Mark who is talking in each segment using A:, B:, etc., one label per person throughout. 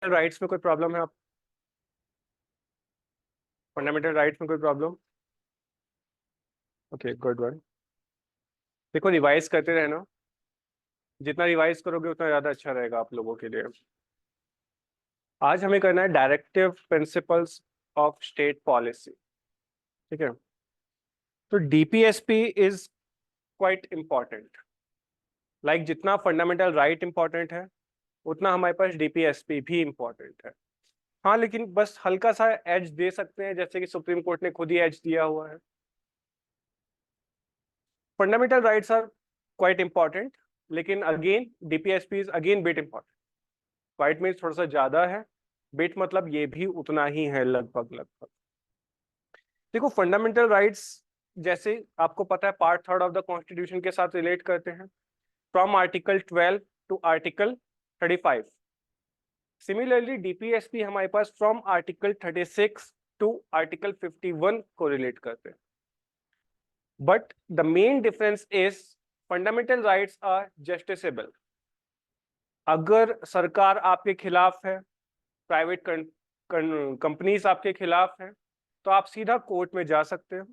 A: Rights में कोई problem है? आप फंडामेंटल राइट्स में कोई प्रॉब्लम? Okay, good one. देखो, रिवाइज करते रहना, जितना रिवाइज करोगे उतना ज्यादा अच्छा रहेगा आप लोगों के लिए। आज हमें करना है directive principles of state policy. ठीक है, तो DPSP is quite important. Like जितना फंडामेंटल राइट इंपॉर्टेंट है उतना हमारे पास डीपीएसपी भी इंपॉर्टेंट है। हाँ, लेकिन बस हल्का सा एज दे सकते हैं, जैसे कि सुप्रीम कोर्ट ने खुद ही एज दिया हुआ है। Fundamental rights are quite important, लेकिन again DPSP is again bit important. Quite means थोड़ा सा ज्यादा है, बिट मतलब ये भी उतना ही है, लगभग लगभग। देखो, फंडामेंटल राइट्स जैसे आपको पता है पार्ट 3 ऑफ द कॉन्स्टिट्यूशन के साथ रिलेट करते हैं, from article 12 to article 35। Similarly DPSP हमारे पास फ्रॉम आर्टिकल 36 टू आर्टिकल 51 को रिलेट करते हैं। But the main difference is fundamental rights are justiciable. अगर सरकार आपके खिलाफ है, प्राइवेट कंपनीज आपके खिलाफ है, तो आप सीधा कोर्ट में जा सकते हो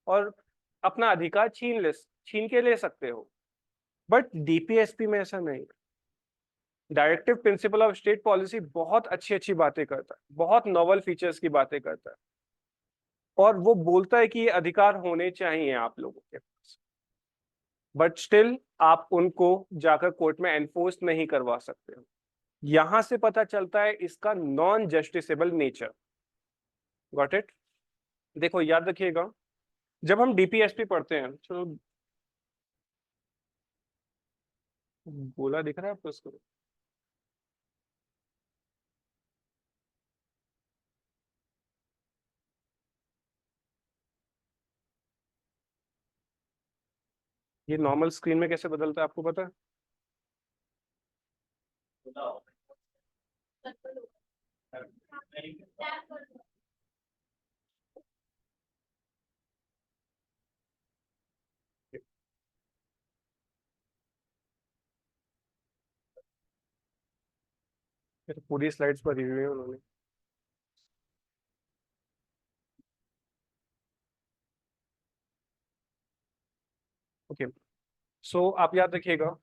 A: और अपना अधिकार छीन के ले सकते हो। बट डीपीएसपी में ऐसा नहीं। Directive principle of state policy बहुत अच्छी अच्छी बातें करता है, बहुत नॉवल फीचर्स की बातें करता है, और वो बोलता है कि ये अधिकार होने चाहिए आप लोगों के पास, बट स्टिल आप उनको जाकर कोर्ट में एनफोर्स नहीं करवा सकते हो। यहां से पता चलता है इसका non justiciable nature. Got it? देखो, याद रखिएगा, जब हम डीपीएसपी पढ़ते हैं, चलो गोला दिख रहा है आपको उसको? ये नॉर्मल स्क्रीन में कैसे बदलता है आपको पता है? ये तो पूरी स्लाइड्स पर रिव्यू है उन्होंने। ओके, सो आप याद रखिएगा,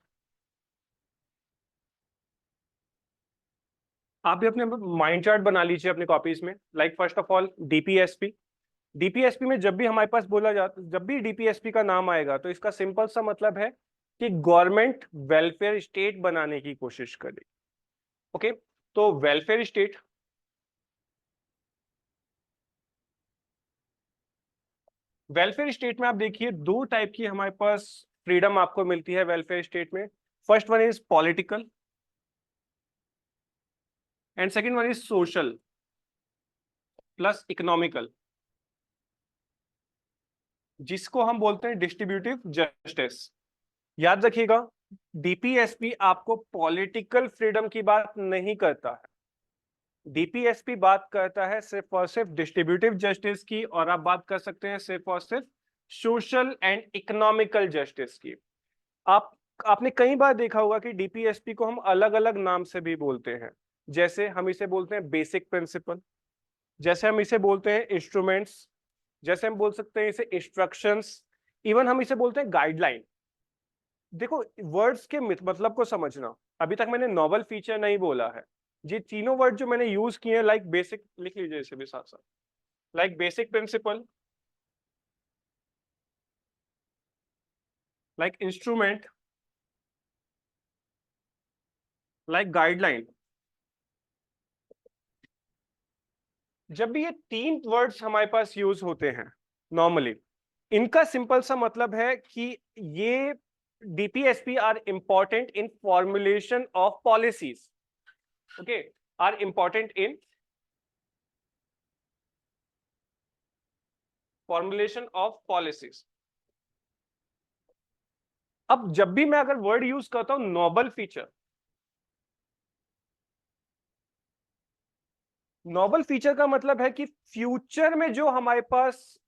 A: आप भी अपने माइंड चार्ट बना लीजिए अपनी कॉपीज में। Like first of all DPSP. DPSP में जब भी हमारे पास बोला जाता, जब भी डीपीएसपी का नाम आएगा तो इसका सिंपल सा मतलब है कि गवर्नमेंट वेलफेयर स्टेट बनाने की कोशिश करे। ओके, तो वेलफेयर स्टेट, वेलफेयर स्टेट में आप देखिए दो टाइप की हमारे पास फ्रीडम आपको मिलती है वेलफेयर स्टेट में। First one is political and second one is social plus economical, जिसको हम बोलते हैं डिस्ट्रीब्यूटिव जस्टिस। याद रखिएगा, डीपीएसपी आपको पॉलिटिकल फ्रीडम की बात नहीं करता है। डीपीएसपी बात करता है सिर्फ और सिर्फ डिस्ट्रीब्यूटिव जस्टिस की, और आप बात कर सकते हैं सिर्फ और सिर्फ सोशल एंड इकोनॉमिकल जस्टिस की। आप आपने कई बार देखा होगा कि डीपीएसपी को हम अलग अलग नाम से भी बोलते हैं। जैसे हम इसे बोलते हैं बेसिक प्रिंसिपल, जैसे हम इसे बोलते हैं इंस्ट्रूमेंट्स, जैसे हम बोल सकते हैं इसे इंस्ट्रक्शंस, इवन हम इसे बोलते हैं गाइडलाइन। देखो, वर्ड्स के मतलब को समझना, अभी तक मैंने नॉवल फीचर नहीं बोला है। ये तीनों वर्ड जो मैंने यूज किए हैं, लाइक बेसिक, लिख लीजिए इसे भी साथ साथ, like basic principle, like instrument, like guideline. जब भी ये तीन वर्ड्स हमारे पास यूज होते हैं नॉर्मली, इनका सिंपल सा मतलब है कि ये DPSP are important in formulation of policies. Okay, are important in formulation of policies. अब जब भी मैं अगर वर्ड यूज करता हूं नोबल फीचर, नोबल फीचर का मतलब है कि फ्यूचर में जो हमारे पास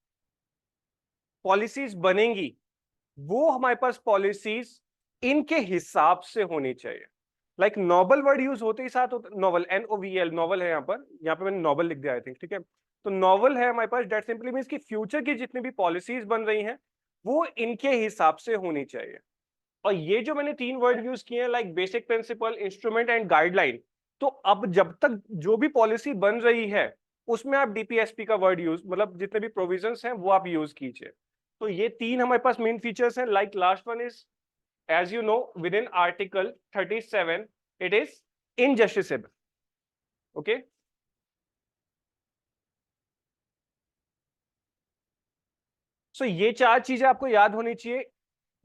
A: पॉलिसीज बनेंगी वो हमारे पास पॉलिसीज इनके हिसाब से होनी चाहिए। लाइक नोबल वर्ड यूज होते ही साथ होता, नोवल, NOVL, नोवल है यहाँ पे मैंने नोबल लिख दिया आई थिंक, ठीक है। तो नोवल है हमारे पास, दैट सिंपली मींस कि फ्यूचर की जितनी भी पॉलिसीज बन रही हैं वो इनके हिसाब से होनी चाहिए। और ये जो मैंने 3 वर्ड यूज किए हैं, like basic principle, instrument and guideline, तो अब जब तक जो भी पॉलिसी बन रही है उसमें आप DPSP का वर्ड यूज, मतलब जितने भी प्रोविजंस हैं वो आप यूज कीजिए। तो ये 3 हमारे पास मेन फीचर्स हैं। Like last one is, as you know, within article 37 it is injusticiable, okay। सो ये 4 चीजें आपको याद होनी चाहिए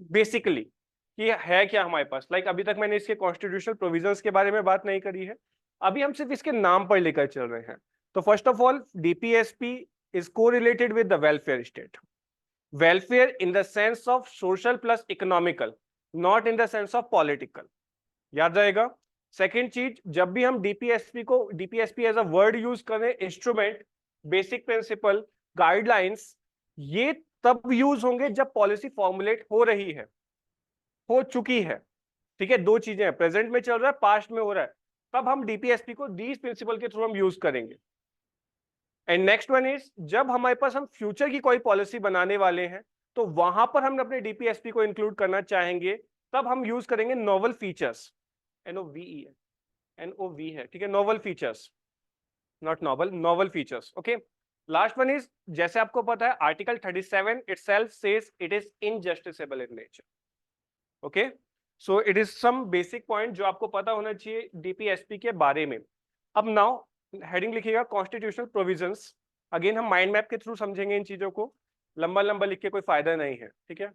A: बेसिकली, कि है क्या हमारे पास। लाइक अभी तक मैंने इसके कॉन्स्टिट्यूशनल प्रोविजंस के बारे में बात नहीं करी है, अभी हम सिर्फ इसके नाम पर लेकर चल रहे हैं। तो first of all, DPSP is correlated with the welfare state. Welfare in the sense of social plus economical, not in the sense of political, याद रहेगा। सेकेंड चीज, जब भी हम DPSP as a word use करें, इंस्ट्रूमेंट, बेसिक प्रिंसिपल, गाइडलाइंस, ये तब use होंगे जब पॉलिसी फॉर्मुलेट हो रही है, हो चुकी है, ठीक है। 2 चीजें हैं, प्रेजेंट में चल रहा है, पास्ट में हो रहा है, तब हम DPSP को दीज प्रिंसिपल के थ्रू हम यूज करेंगे। एंड नेक्स्ट वन इज, जब हमारे पास हम फ्यूचर की कोई पॉलिसी बनाने वाले हैं तो वहां पर हम अपने DPSP को इंक्लूड करना चाहेंगे, तब हम यूज करेंगे नोवल फीचर्स, NOVE, NOV है, ठीक है, novel features, not novel, novel features, okay. Last one is, जैसे आपको पता है article 37 itself says it is injusticiable in nature, okay. So it is some basic point जो आपको पता होना चाहिए DPSP के बारे में। अब नाउ हेडिंग लिखिएगा कॉन्स्टिट्यूशनल प्रोविजंस। अगेन हम माइंड मैप के थ्रू समझेंगे इन चीजों को, लंबा लंबा लिख के कोई फायदा नहीं है, ठीक है।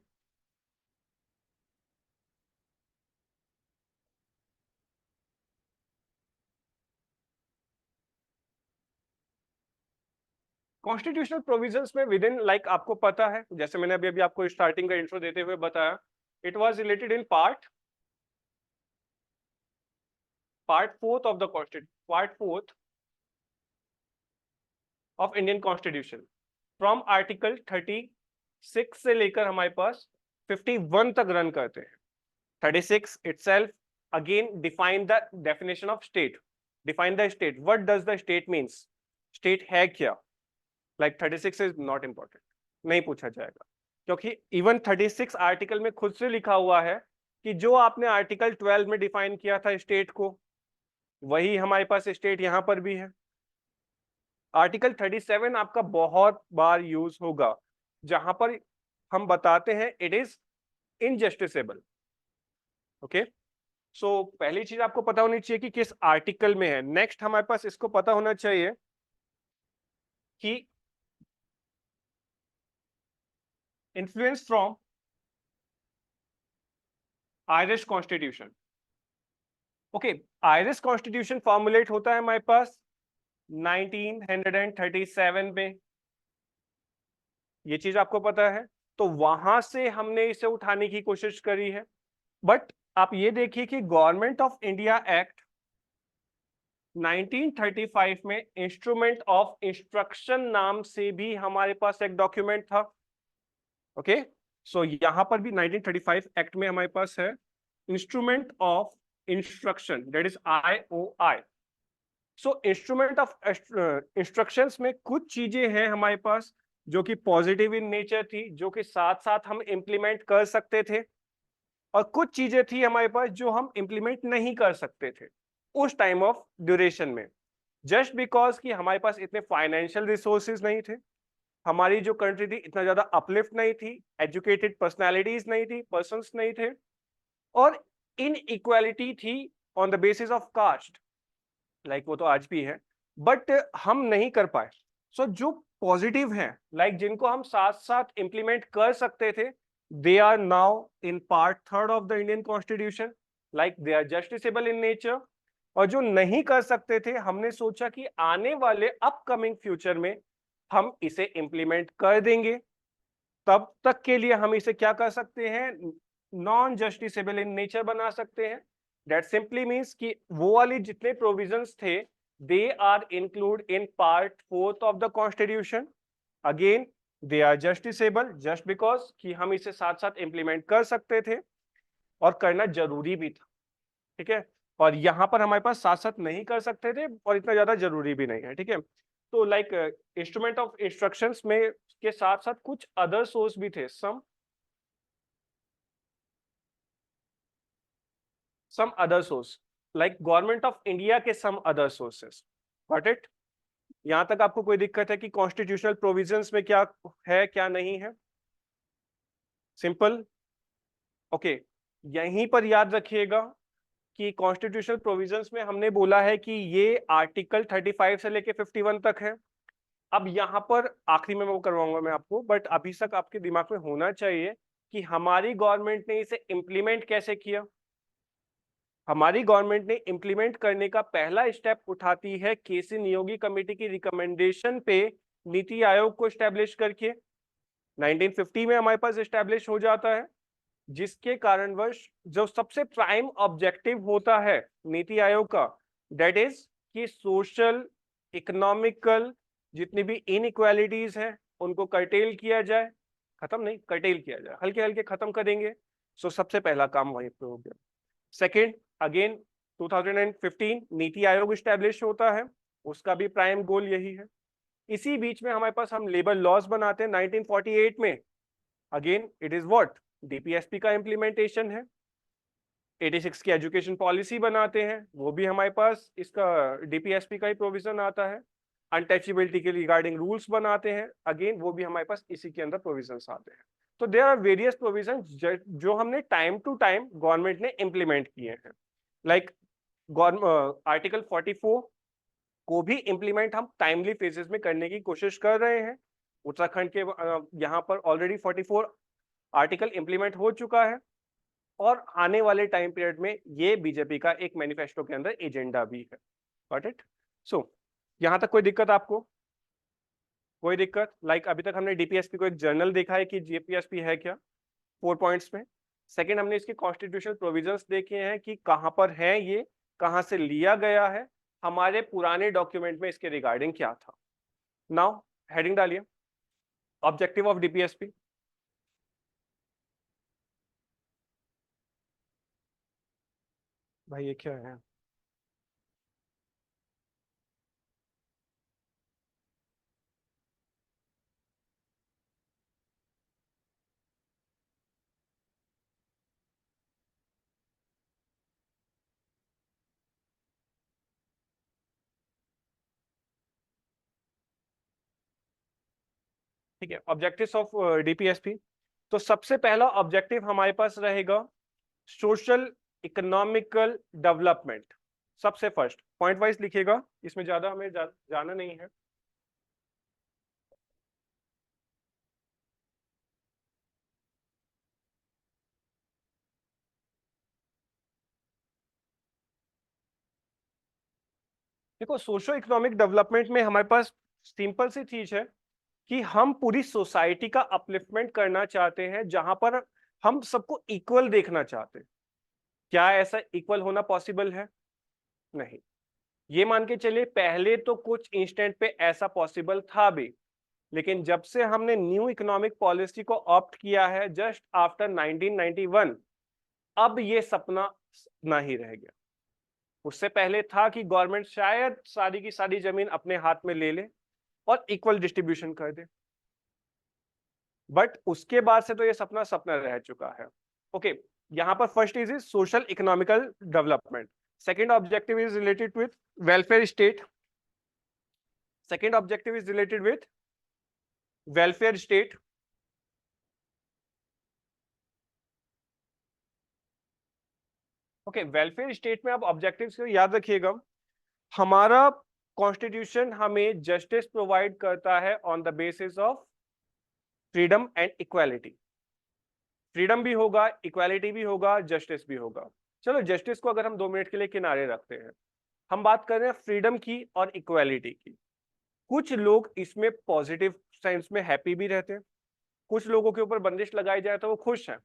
A: कॉन्स्टिट्यूशनल प्रोविजंस में विद इन, लाइक आपको पता है, जैसे मैंने अभी अभी आपको स्टार्टिंग का इंट्रो देते हुए बताया, it was related in part fourth of the constitution, part fourth of Indian constitution, from article 36 से लेकर हमारे पास 51 तक रन करते हैं। 36 itself again define the definition of state, define the state, what does the state means, state है क्या, like 36 is not important, नहीं पूछा जाएगा, क्योंकि इवन 36 आर्टिकल में खुद से लिखा हुआ है कि जो आपने आर्टिकल 12 में डिफाइन किया था स्टेट को, वही हमारे पास स्टेट यहां पर भी है। आर्टिकल 37 आपका बहुत बार यूज होगा जहां पर हम बताते हैं इट इज इनजस्टिसेबल, ओके। सो पहली चीज आपको पता होनी चाहिए कि किस आर्टिकल में है। नेक्स्ट हमारे पास इसको पता होना चाहिए कि influence from Irish constitution, okay. Irish constitution formulate होता है हमारे पास 1937 में, ये चीज आपको पता है। तो वहां से हमने इसे उठाने की कोशिश करी है, बट आप ये देखिए कि गवर्नमेंट ऑफ इंडिया एक्ट 1935 में इंस्ट्रूमेंट ऑफ इंस्ट्रक्शन नाम से भी हमारे पास एक डॉक्यूमेंट था, ओके। सो यहां पर भी 1935 एक्ट में हमारे पास है instrument of instruction, that is IOI। So instrument of instructions में कुछ चीजें हैं हमारे पास जो कि पॉजिटिव इन नेचर थी, जो कि साथ साथ हम इंप्लीमेंट कर सकते थे, और कुछ चीजें थी हमारे पास जो हम इंप्लीमेंट नहीं कर सकते थे उस टाइम ऑफ ड्यूरेशन में, जस्ट बिकॉज कि हमारे पास इतने फाइनेंशियल रिसोर्सेज नहीं थे, हमारी जो कंट्री थी इतना ज्यादा अपलिफ्ट नहीं थी, एजुकेटेड पर्सनालिटीज नहीं थी, पर्सन्स नहीं थे, और इन इक्वालिटी थी on the basis of caste, like वो तो आज भी है, बट हम नहीं कर पाए। सो जो पॉजिटिव हैं, लाइक जिनको हम साथ साथ इंप्लीमेंट कर सकते थे, they are now in part third of the Indian constitution, like they are justiciable in nature. और जो नहीं कर सकते थे, हमने सोचा कि आने वाले अपकमिंग फ्यूचर में हम इसे इंप्लीमेंट कर देंगे, तब तक के लिए हम इसे क्या कर सकते हैं, नॉन जस्टिसेबल इन नेचर बना सकते हैं। दैट सिंपली मींस कि वो वाली जितने प्रोविजंस थे, they are include in part fourth of the constitution. Again they are justiciable just because कि हम इसे साथ साथ इंप्लीमेंट कर सकते थे और करना जरूरी भी था, ठीक है। और यहाँ पर हमारे पास साथ साथ नहीं कर सकते थे और इतना ज्यादा जरूरी भी नहीं है, ठीक है। तो लाइक इंस्ट्रूमेंट ऑफ इंस्ट्रक्शंस में के साथ साथ कुछ अदर सोर्स भी थे, some other source like government of India के some other sources, got it। यहां तक आपको कोई दिक्कत है कि कॉन्स्टिट्यूशनल प्रोविजंस में क्या है क्या नहीं है? Simple, okay. यहीं पर याद रखिएगा कि कॉन्स्टिट्यूशनल प्रोविजंस में हमने बोला है कि ये आर्टिकल 35 से लेके 51 तक है। अब यहाँ पर आखिरी में वो करवाऊंगा मैं आपको, बट अभी तक आपके दिमाग में होना चाहिए कि हमारी गवर्नमेंट ने इसे इंप्लीमेंट कैसे किया। हमारी गवर्नमेंट ने इंप्लीमेंट करने का पहला स्टेप उठाती है केसी नियोगी कमेटी की रिकमेंडेशन पे नीति आयोग को स्टैब्लिश करके। 1950 में हमारे पास स्टैब्लिश हो जाता है, जिसके कारणवश जो सबसे प्राइम ऑब्जेक्टिव होता है नीति आयोग का, दैट इज कि सोशल इकोनॉमिकल जितनी भी इनइक्वालिटीज हैं उनको कर्टेल किया जाए, खत्म नहीं कर्टेल किया जाए, हल्के हल्के खत्म करेंगे। सो सबसे पहला काम वहीं पे हो गया। Second, again 2015 NITI Aayog establish होता है, उसका भी प्राइम गोल यही है। इसी बीच में हमारे पास हम लेबर लॉज बनाते हैं 1948 में, again it is what, DPSP का इंप्लीमेंटेशन है। 86 की एजुकेशन पॉलिसी बनाते हैं, वो भी हमारे पास इसका डीपीएसपी का ही प्रोविजन आता है। अनटचेबिलिटी के रिगार्डिंग रूल्स बनाते हैं, अगेन वो भी हमारे पास इसी के अंदर प्रोविजंस आते हैं। तो देयर आर वेरियस प्रोविजंस जो हमने टाइम टू टाइम गवर्नमेंट ने इंप्लीमेंट किए हैं। लाइक आर्टिकल 44 को भी इंप्लीमेंट हम टाइमली फेजेस में करने की कोशिश कर रहे हैं। उत्तराखंड के यहाँ पर ऑलरेडी 44 आर्टिकल इंप्लीमेंट हो चुका है और आने वाले टाइम पीरियड में ये बीजेपी का एक मैनिफेस्टो के अंदर एजेंडा भी है। Got it. सो यहां तक कोई दिक्कत आपको? कोई दिक्कत? लाइक अभी तक हमने डीपीएसपी को एक जर्नल देखा है कि डीपीएसपी है क्या, 4 पॉइंट्स में। सेकंड, हमने इसके कॉन्स्टिट्यूशनल प्रोविजंस देखे हैं कि कहां पर है ये, कहां से लिया गया है, हमारे पुराने डॉक्यूमेंट में इसके रिगार्डिंग क्या था। नाउ हेडिंग डालिए, ऑब्जेक्टिव ऑफ डीपीएसपी। भाई ये क्या है? ठीक है, ऑब्जेक्टिव्स ऑफ डीपीएसपी। तो सबसे पहला ऑब्जेक्टिव हमारे पास रहेगा सोशल इकोनॉमिकल डेवलपमेंट। सबसे फर्स्ट पॉइंट वाइज लिखिएगा, इसमें ज्यादा हमें जाना नहीं है। देखो, सोशो इकोनॉमिक डेवलपमेंट में हमारे पास सिंपल सी चीज है कि हम पूरी सोसाइटी का अपलिफ्टमेंट करना चाहते हैं, जहां पर हम सबको इक्वल देखना चाहते हैं। क्या ऐसा इक्वल होना पॉसिबल है? नहीं। ये मान के चलिए पहले तो कुछ इंस्टेंट पे ऐसा पॉसिबल था भी, लेकिन जब से हमने न्यू इकोनॉमिक पॉलिसी को ऑप्ट किया है जस्ट आफ्टर 1991, अब ये सपना सपना ही रह गया। उससे पहले था कि गवर्नमेंट शायद सारी की सारी जमीन अपने हाथ में ले ले और इक्वल डिस्ट्रीब्यूशन कर दे, बट उसके बाद से तो ये सपना सपना रह चुका है। ओके, यहां पर first is social economical development. Second objective is related with welfare state. Second objective is related with welfare state. Okay, welfare state में आप ऑब्जेक्टिव्स को याद रखिएगा। हमारा कॉन्स्टिट्यूशन हमें जस्टिस प्रोवाइड करता है on the basis of freedom and equality. Freedom भी होगा, इक्वालिटी भी होगा, जस्टिस भी होगा। चलो जस्टिस को अगर हम 2 मिनट के लिए किनारे रखते हैं, हम बात कर रहे हैं फ्रीडम की और इक्वालिटी की। कुछ लोग इसमें पॉजिटिव सेंस में हैप्पी भी रहते हैं, कुछ लोगों के ऊपर बंदिश लगाई जाए तो वो खुश हैं,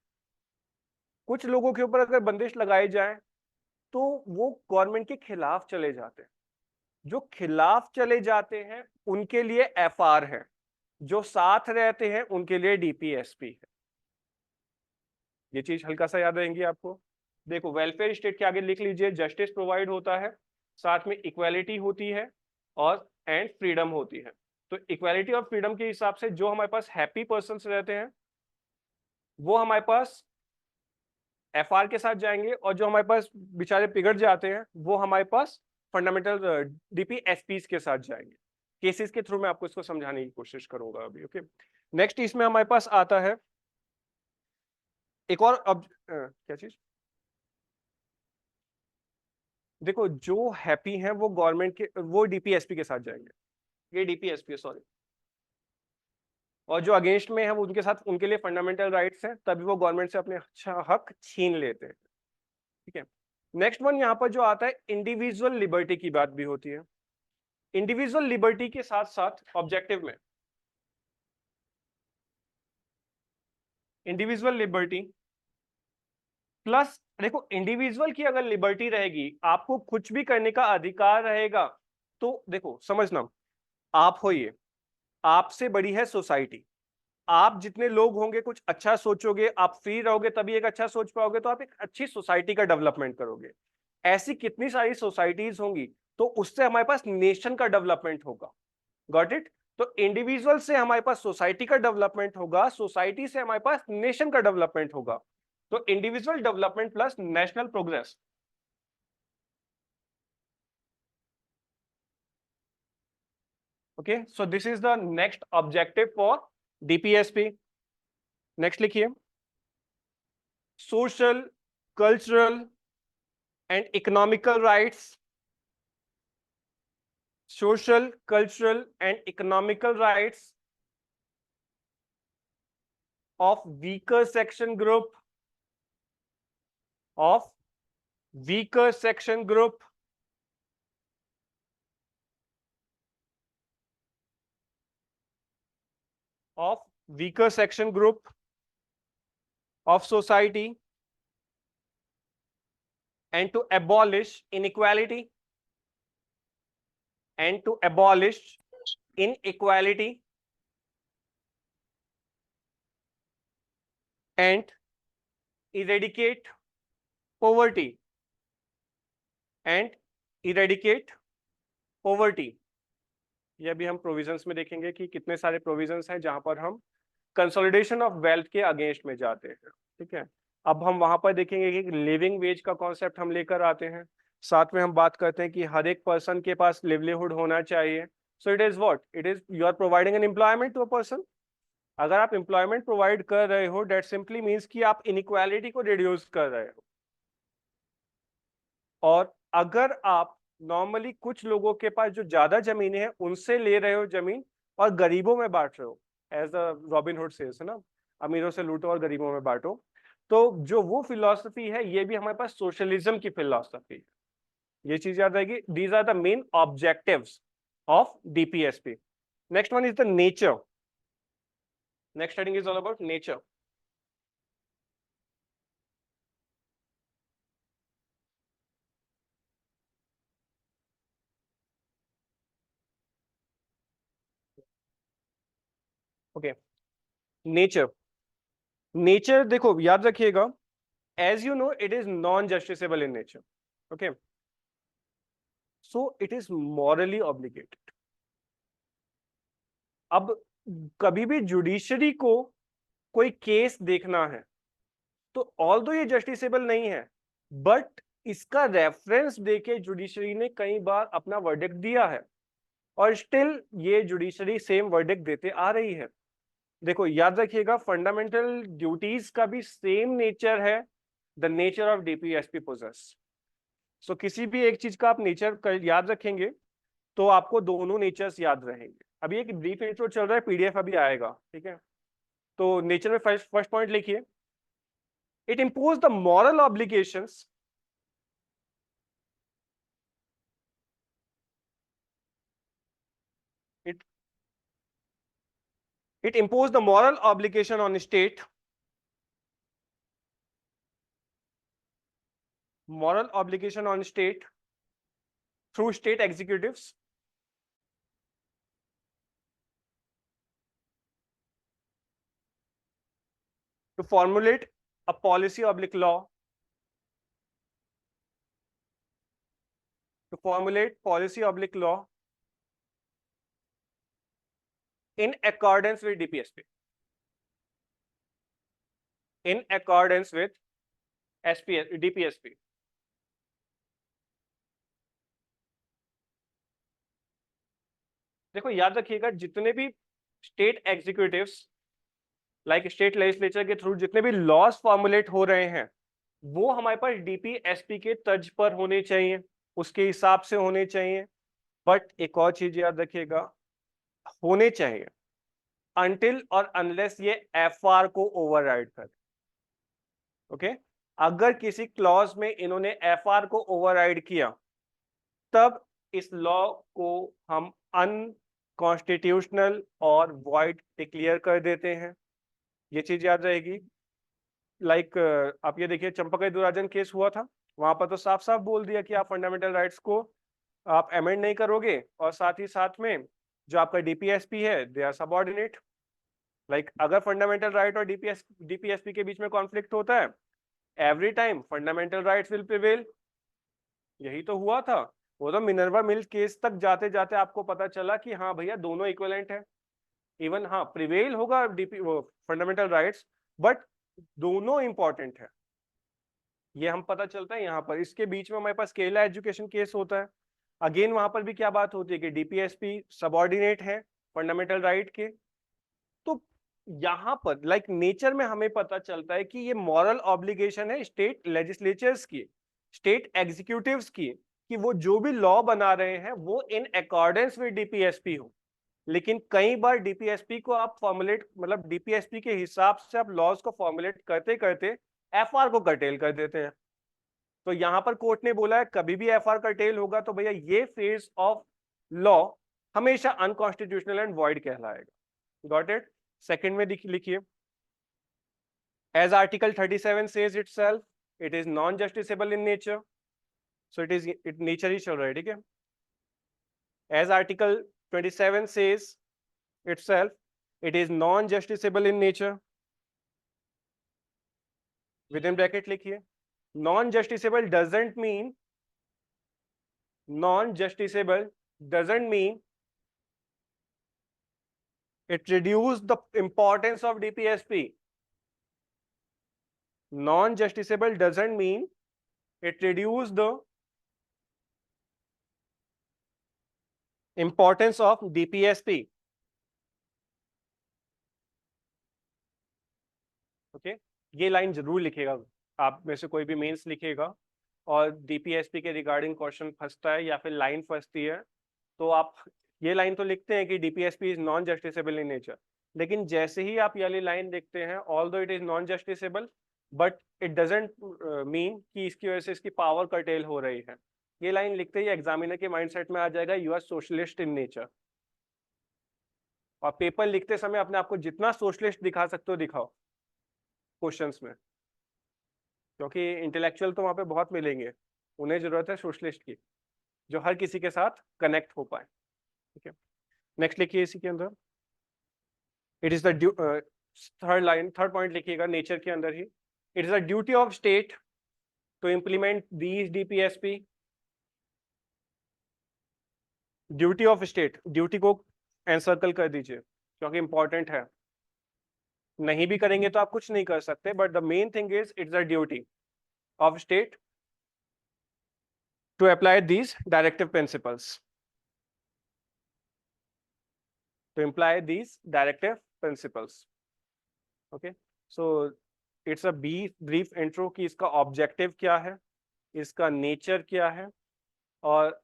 A: कुछ लोगों के ऊपर अगर बंदिश लगाई जाए तो वो गवर्नमेंट के खिलाफ चले जाते हैं। जो खिलाफ चले जाते हैं उनके लिए एफआर है, जो साथ रहते हैं उनके लिए डीपीएसपी है। ये चीज हल्का सा याद रहेंगी आपको। देखो वेलफेयर स्टेट के आगे लिख लीजिए, जस्टिस प्रोवाइड होता है, साथ में इक्वालिटी होती है और एंड फ्रीडम होती है। तो इक्वालिटी और फ्रीडम के हिसाब से जो हमारे पास हैप्पी पर्सन रहते हैं वो हमारे पास एफआर के साथ जाएंगे, और जो हमारे पास बेचारे पिघट जाते हैं वो हमारे पास फंडामेंटल डीपीएसपीज के साथ जाएंगे। केसेस के थ्रू मैं आपको इसको समझाने की कोशिश करूंगा अभी। ओके, नेक्स्ट इसमें हमारे पास आता है एक और अब क्या चीज, देखो जो हैप्पी हैं वो गवर्नमेंट के, वो डीपीएसपी के साथ जाएंगे, ये डीपीएसपी सॉरी, और जो अगेंस्ट में है वो उनके साथ, उनके लिए फंडामेंटल राइट्स हैं, तभी वो गवर्नमेंट से अपने अच्छा हक छीन लेते हैं। ठीक है, नेक्स्ट वन यहाँ पर जो आता है इंडिविजुअल लिबर्टी की बात भी होती है। इंडिविजुअल लिबर्टी के साथ साथ ऑब्जेक्टिव में इंडिविजुअल लिबर्टी प्लस, देखो इंडिविजुअल की अगर लिबर्टी रहेगी, आपको कुछ भी करने का अधिकार रहेगा, तो देखो समझना, आप हो ये, आपसे बड़ी है सोसाइटी, आप जितने लोग होंगे कुछ अच्छा सोचोगे, आप फ्री रहोगे तभी एक अच्छा सोच पाओगे, तो आप एक अच्छी सोसाइटी का डेवलपमेंट करोगे। ऐसी कितनी सारी सोसाइटीज होंगी, तो उससे हमारे पास नेशन का डेवलपमेंट होगा। Got it? तो इंडिविजुअल से हमारे पास सोसाइटी का डेवलपमेंट होगा, सोसाइटी से हमारे पास नेशन का डेवलपमेंट होगा। तो individual development plus national progress. Okay, so this is the next objective for DPSP. Next लिखिए, social, cultural and economical rights, social, cultural and economical rights of weaker section group, of weaker section group, of weaker section group of society, and to abolish inequality, and to abolish inequality and eradicate poverty, and eradicate poverty। ये अभी हम provisions में देखेंगे कि कितने सारे provisions हैं जहां पर हम कंसोलिडेशन ऑफ वेल्थ के अगेंस्ट में जाते हैं। ठीक है, अब हम वहां पर देखेंगे कि लिविंग वेज का कॉन्सेप्ट हम लेकर आते हैं, साथ में हम बात करते हैं कि हर एक पर्सन के पास लिवलीहुड होना चाहिए। So it is what it is, you are providing an employment to a person. अगर आप एम्प्लॉयमेंट प्रोवाइड कर रहे हो, दैट सिंपली मीन्स कि आप इनइक्वालिटी को रिड्यूस कर रहे हो। और अगर आप नॉर्मली कुछ लोगों के पास जो ज्यादा जमीनें हैं उनसे ले रहे हो जमीन और गरीबों में बांट रहे हो, एज द रॉबिनहुड सेज है ना, अमीरों से लूटो और गरीबों में बांटो, तो जो वो फिलॉसफी है ये भी हमारे पास सोशलिज्म की फिलॉसफी है। ये चीज याद रहेगी, these are the main objectives of DPSP. Next one is the nature. Next heading is all about nature. Okay, nature. Nature देखो याद रखिएगा, as you know it is non-justiciable in nature, okay, so it is morally obligated। अब कभी भी judiciary को कोई case देखना है तो ऑल्दो ये जस्टिसेबल नहीं है, बट इसका रेफरेंस देके जुडिशरी ने कई बार अपना वर्डिक्ट दिया है, और स्टिल ये जुडिशरी सेम वर्डिक्ट देते आ रही है। देखो याद रखिएगा, फंडामेंटल ड्यूटीज का भी सेम नेचर है, the nature of DPSP poses. So किसी भी एक चीज का आप नेचर याद रखेंगे तो आपको दोनों नेचर्स याद रहेंगे। अभी एक ब्रीफ इंट्रो चल रहा है, पीडीएफ अभी आएगा, ठीक है। तो नेचर में फर्स्ट पॉइंट लिखिए, it impose the moral obligations, it it imposed the moral obligation on state, moral obligation on state through state executives to formulate a policy oblique law to formulate policy oblique law in accordance with DPSP. In accordance with DPSP. देखो याद रखिएगा, जितने भी state executives like state legislature के through जितने भी laws formulate हो रहे हैं, वो हमारे पास डीपीएसपी के तर्ज पर होने चाहिए, उसके हिसाब से होने चाहिए। बट एक और चीज याद रखिएगा, होने चाहिए अनटिल और अनलेस ये एफआर को ओवरराइड करे। ओके, अगर किसी क्लॉज में इन्होंने एफआर को ओवरराइड किया, तब इस लॉ को हम अनकॉन्स्टिट्यूशनल और वॉइड डिक्लेयर कर देते हैं। ये चीज याद रहेगी। लाइक आप ये देखिए, चंपक दुराजन केस हुआ था, वहां पर तो साफ साफ बोल दिया कि आप फंडामेंटल राइट्स को आप अमेंड नहीं करोगे, और साथ ही साथ में जो आपका डीपीएसपी है दे आर सबऑर्डिनेट। लाइक अगर फंडामेंटल राइट और डीपीएसपी के बीच में कॉन्फ्लिक्ट होता है, every time fundamental rights will prevail. यही तो हुआ था। वो तो मिनर्वा मिल केस तक जाते जाते आपको पता चला कि हाँ भैया दोनों इक्विवेलेंट है। इवन हाँ प्रिवेल होगा डीपी फंडामेंटल राइट्स, बट दोनों इंपॉर्टेंट है, ये हम पता चलता है यहाँ पर। इसके बीच में हमारे पास केरला एजुकेशन केस होता है, अगेन वहां पर भी क्या बात होती है कि डीपीएसपी सबऑर्डिनेट है फंडामेंटल राइट के। तो यहाँ पर लाइक नेचर में हमें पता चलता है कि ये मॉरल ऑब्लिगेशन है स्टेट लेजिस्लेचर्स की, स्टेट एग्जीक्यूटिव्स की, कि वो जो भी लॉ बना रहे हैं वो इन अकॉर्डेंस विद डीपीएसपी हो। लेकिन कई बार डीपीएसपी को आप फॉर्मुलेट मतलब डीपीएसपी के हिसाब से आप लॉज को फॉर्मुलेट करते करते एफआर को कर्टेल कर देते हैं। तो यहां पर कोर्ट ने बोला है कभी भी एफआर कर्टेल होगा तो भैया ये फेज ऑफ लॉ हमेशा अनकॉन्स्टिट्यूशनल एंड वॉइड कहलाएगा। Got it? सेकंड में लिखिए, as article 37 says itself, it is non justiciable in nature. So it nature ही चल रहा है, ठीक है। As article 27 says itself, it is non-justiciable in nature. Within bracket लिखिए, non-justiciable doesn't mean it reduce the importance of DPSP. Non-justiciable doesn't mean it reduce the importance of DPSP. Okay, ये line जरूर लिखेगा, आप में से कोई भी mains लिखेगा और डीपीएसपी के रिगार्डिंग क्वेश्चन फंसता है या फिर लाइन फंसती है, तो आप ये लाइन तो लिखते हैं कि DPSP is non justiciable in nature, लेकिन जैसे ही आप ये वाली लाइन देखते हैं, although it is non justiciable but it doesn't mean कि इसकी वजह से इसकी पावर कर्टेल हो रही है। ये लाइन लिखते ही एग्जामिनर के माइंडसेट में आ जाएगा you are socialist in nature. और पेपर लिखते समय अपने आप को जितना सोशलिस्ट दिखा सकते हो दिखाओ क्वेश्चंस में, क्योंकि इंटेलेक्चुअल तो वहां पे बहुत मिलेंगे, उन्हें जरूरत है सोशलिस्ट की जो हर किसी के साथ कनेक्ट हो पाए। ठीक है, नेक्स्ट लिखिए इसी के अंदर, it is the third point लिखिएगा नेचर के अंदर ही, it is the duty of state to implement these DPSP. Duty of state, duty को एनसर्कल कर दीजिए क्योंकि इंपॉर्टेंट है, नहीं भी करेंगे तो आप कुछ नहीं कर सकते, but the main thing is it's the duty of state to apply these directive principles, to imply these directive principles. Okay, so it's a brief intro कि इसका ऑब्जेक्टिव क्या है, इसका नेचर क्या है, और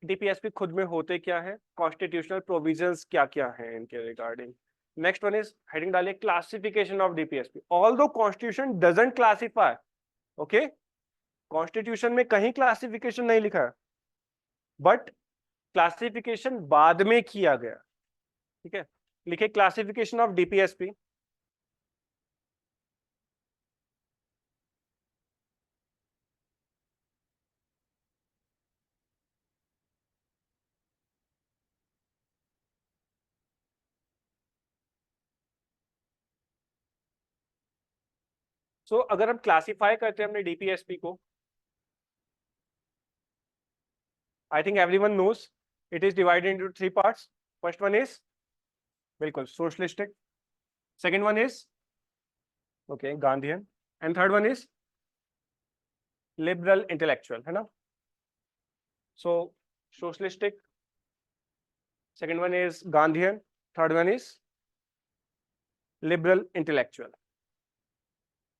A: डीपीएसपी खुद में होते क्या है, कॉन्स्टिट्यूशनल प्रोविजंस क्या क्या है इनके regarding. Next one is heading डालिए classification of DPSP. Although constitution doesn't classify, okay, constitution में कहीं क्लासिफिकेशन नहीं लिखा है, बट क्लासिफिकेशन बाद में किया गया। ठीक है, लिखे क्लासिफिकेशन ऑफ डीपीएसपी। सो अगर हम क्लासिफाई करते हैं अपने डीपीएसपी को, I think everyone knows it is divided into three parts. First one is बिल्कुल socialistic, second one is okay Gandhian, and third one is liberal intellectual, है ना? So socialistic, second one is Gandhian, third one is liberal intellectual.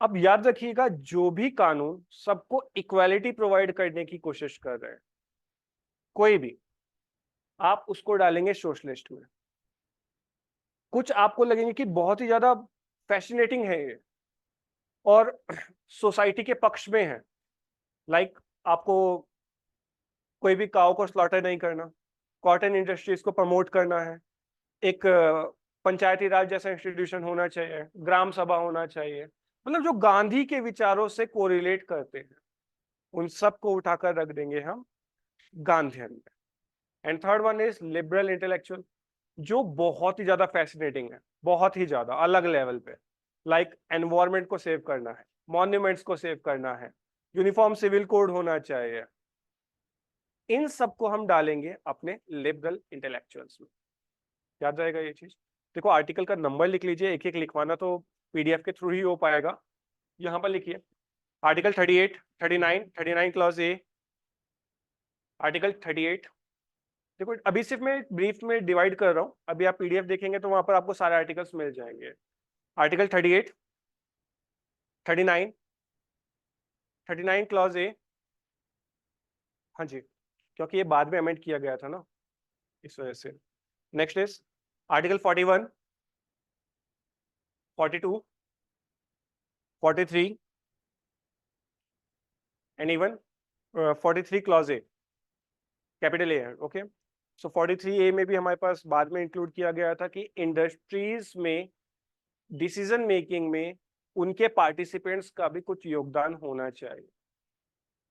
A: अब याद रखिएगा जो भी कानून सबको इक्वालिटी प्रोवाइड करने की कोशिश कर रहे हैं, कोई भी, आप उसको डालेंगे सोशलिस्ट में। कुछ आपको लगेंगे कि बहुत ही ज्यादा फैसिनेटिंग है ये और सोसाइटी के पक्ष में है, लाइक आपको कोई भी काऊ को स्लॉटर नहीं करना, कॉटन इंडस्ट्रीज को प्रमोट करना है, एक पंचायती राज जैसा इंस्टीट्यूशन होना चाहिए, ग्राम सभा होना चाहिए, मतलब जो गांधी के विचारों से कोरिलेट करते हैं उन सब को उठाकर रख देंगे हम गांधीयन में। And third one is liberal intellectual, जो बहुत ही ज्यादा फैसिनेटिंग है, बहुत ही ज्यादा अलग लेवल पे, लाइक एनवायरमेंट को सेव करना है, मॉन्यूमेंट्स को सेव करना है, यूनिफॉर्म सिविल कोड होना चाहिए, इन सबको हम डालेंगे अपने लिबरल इंटेलेक्चुअल्स में। याद रहेगा ये चीज? देखो आर्टिकल का नंबर लिख लीजिए, एक एक लिखवाना तो पीडीएफ के थ्रू ही हो पाएगा। यहां पर लिखिए आर्टिकल 38, 39 क्लॉज ए, आर्टिकल 38। देखो अभी सिर्फ मैं ब्रीफ में डिवाइड कर रहा हूं, अभी आप पीडीएफ देखेंगे तो वहां पर आपको सारे आर्टिकल्स मिल जाएंगे। आर्टिकल 38, 39, 39 क्लॉज ए, हाँ जी, क्योंकि ये बाद में अमेंड किया गया था ना, इस वजह से। Next is article 41, 42, 43 and even 43 clause A, capital A है, ओके। सो 43A में भी हमारे पास बाद में इंक्लूड किया गया था कि इंडस्ट्रीज में डिसीजन मेकिंग में उनके पार्टिसिपेंट्स का भी कुछ योगदान होना चाहिए,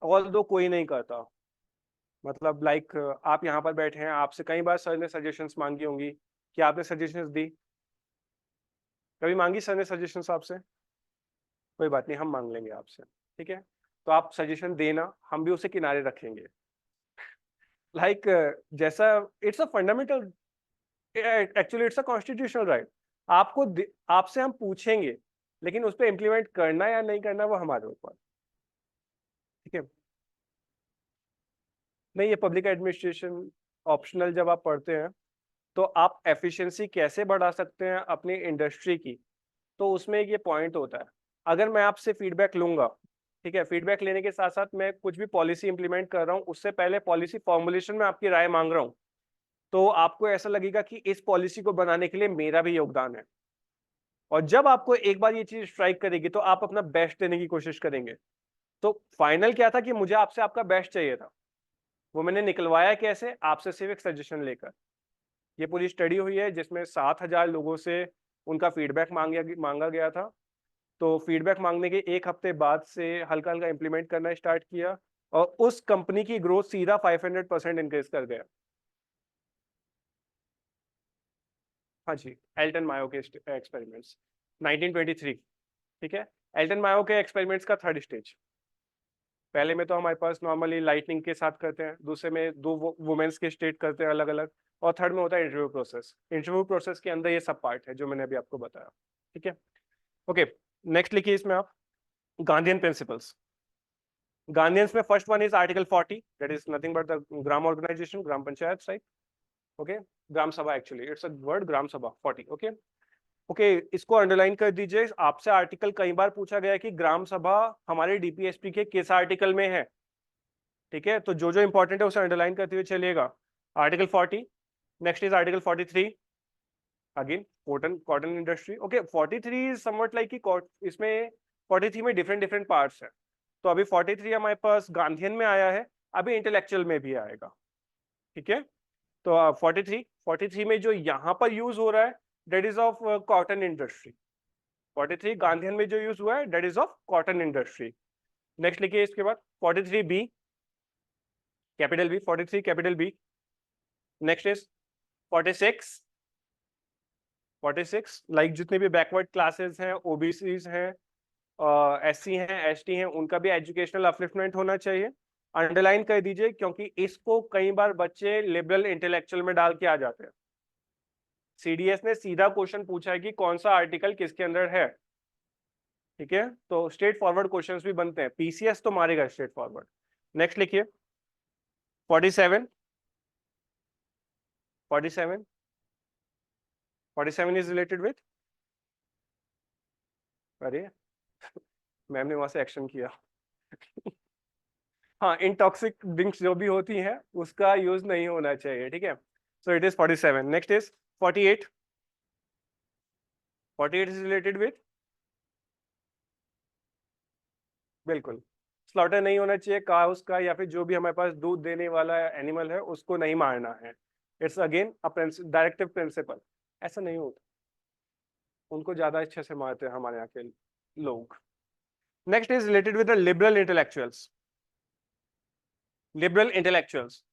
A: ऑल्दो कोई नहीं करता। मतलब लाइक आप यहाँ पर बैठे हैं, आपसे कई बार सर ने सजेशंस मांगी होंगी, कि आपने सजेशंस दी? कभी मांगी सर ने सजेशंस आपसे? कोई बात नहीं, हम मांग लेंगे आपसे, ठीक है? तो आप सजेशन देना, हम भी उसे किनारे रखेंगे। लाइक जैसा it's a fundamental, actually it's a constitutional right. आपको आपसे हम पूछेंगे, लेकिन उस पर इम्प्लीमेंट करना या नहीं करना वो हमारे ऊपर, ठीक है? नहीं, ये पब्लिक एडमिनिस्ट्रेशन ऑप्शनल जब आप पढ़ते हैं तो आप एफिशिएंसी कैसे बढ़ा सकते हैं अपनी इंडस्ट्री की, तो उसमें एक ये पॉइंट होता है। अगर मैं आपसे फीडबैक लूंगा, ठीक है, फीडबैक लेने के साथ साथ मैं कुछ भी पॉलिसी इंप्लीमेंट कर रहा हूँ, उससे पहले पॉलिसी फॉर्मुलेशन में आपकी राय मांग रहा हूँ, तो आपको ऐसा लगेगा कि इस पॉलिसी को बनाने के लिए मेरा भी योगदान है। और जब आपको एक बार ये चीज स्ट्राइक करेगी तो आप अपना बेस्ट देने की कोशिश करेंगे। तो फाइनल क्या था कि मुझे आपसे आपका बेस्ट चाहिए था, वो मैंने निकलवाया कैसे? आपसे सिर्फ एक सजेशन लेकर। ये पूरी स्टडी हुई है जिसमें 7,000 लोगों से उनका फीडबैक मांगा गया था। तो फीडबैक मांगने के एक हफ्ते बाद से हल्का हल्का इंप्लीमेंट करना स्टार्ट किया और उस कंपनी की ग्रोथ सीधा 500% इंक्रीज कर गया। हाँ जी, एल्टन मायो के एक्सपेरिमेंट्स 1923, ठीक है? एल्टन मायो के एक्सपेरिमेंट्स का थर्ड स्टेज, पहले में तो हमारे पास नॉर्मली लाइटनिंग के साथ करते हैं, दूसरे में दो वुमेन्स के स्टेट करते हैं अलग अलग, और थर्ड में होता है इंटरव्यू प्रोसेस। इंटरव्यू प्रोसेस के अंदर ये सब पार्ट है जो मैंने अभी आपको बताया, ठीक है? ओके, नेक्स्ट लिखिए इसमें आप गांधीयन प्रिंसिपल्स। गांधीयंस में first one is article 40, that is nothing but the gram organisation, gram panchayat, right? Okay, gram sabha, actually it's a word, gram sabha 40, okay. Okay, इसको अंडरलाइन कर दीजिए। आपसे आर्टिकल कई बार पूछा गया है कि ग्राम सभा हमारे डीपीएसपी के किस आर्टिकल में है, ठीक है? तो जो जो इंपॉर्टेंट है उसे अंडरलाइन करते हुए चलिएगा। Article 40, next is article 43, again cotton industry, okay. 43 is somewhat like कि इसमें 43 में डिफरेंट डिफरेंट पार्ट्स है। तो अभी 43 हमारे पास गांधीयन में आया है, अभी इंटेलेक्चुअल में भी आएगा, ठीक है? तो 43 में जो यहाँ पर यूज हो रहा है that is of cotton industry. 43 Gandhian में जो यूज हुआ है that is of cotton industry. Next लिखिए इसके बाद 43B, capital B, 43 capital B. Next is 46 like जितने भी बैकवर्ड क्लासेस हैं, ओबीसीज हैं, एससी हैं, एसटी हैं, उनका भी एजुकेशनल अपलिफ्टमेंट होना चाहिए। अंडरलाइन कर दीजिए क्योंकि इसको कई बार बच्चे लिबरल इंटेलेक्चुअल में डाल के आ जाते हैं। सीडीएस ने सीधा क्वेश्चन पूछा है कि कौन सा आर्टिकल किसके अंदर है, ठीक है, तो स्ट्रेट फॉरवर्ड क्वेश्चंस भी बनते हैं, पीसीएस तो मारेगा स्ट्रेट फॉरवर्ड। नेक्स्ट लिखिए 47 47 47 इज रिलेटेड विथ, अरे मैम ने वहां से एक्शन किया हाँ, इंटॉक्सिक ड्रिंक्स जो भी होती हैं उसका यूज नहीं होना चाहिए, ठीक है। सो it is 47। Next is 48 48 is related with, बिल्कुल स्लॉटर नहीं होना चाहिए काउस का, या फिर जो भी हमारे पास दूध देने वाला एनिमल है उसको नहीं मारना है। It's again a directive principle, ऐसा नहीं होता, उनको ज्यादा अच्छे से मारते हैं हमारे यहाँ के लोग। Next is related with the liberal intellectuals. Liberal intellectuals,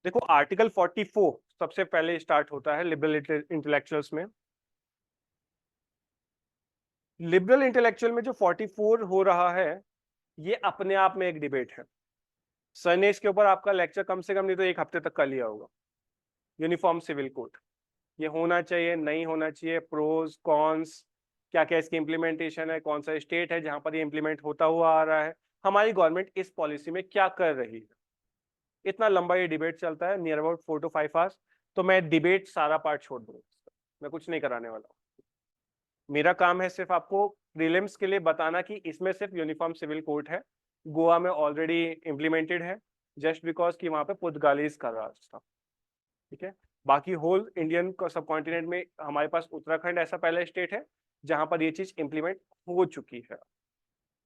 A: देखो आर्टिकल 44 सबसे पहले स्टार्ट होता है लिबरल इंटेलेक्चुअल्स में। लिबरल इंटेलेक्चुअल में जो 44 हो रहा है ये अपने आप में एक डिबेट है। सर ने इसके ऊपर आपका लेक्चर कम से कम नहीं तो एक हफ्ते तक कर लिया होगा। यूनिफॉर्म सिविल कोड, ये होना चाहिए नहीं होना चाहिए, प्रोज कॉन्स, क्या क्या इसकी इम्प्लीमेंटेशन है, कौन सा स्टेट है जहां पर ये इम्प्लीमेंट होता हुआ आ रहा है, हमारी गवर्नमेंट इस पॉलिसी में क्या कर रही है। इतना लंबा ये डिबेट चलता है, नियर अबाउट 4 to 5 आवर्स। तो मैं डिबेट सारा पार्ट छोड़ दूंगा, मैं कुछ नहीं कराने वाला हूँ। मेरा काम है सिर्फ आपको प्रीलिम्स के लिए बताना कि इसमें सिर्फ यूनिफॉर्म सिविल कोड है, गोवा में ऑलरेडी इम्प्लीमेंटेड है, जस्ट बिकॉज कि वहां पे पुर्तगालीज का राज था, ठीक है। बाकी होल इंडियन सब कॉन्टिनेंट में हमारे पास उत्तराखंड ऐसा पहला स्टेट है जहां पर ये चीज इंप्लीमेंट हो चुकी है।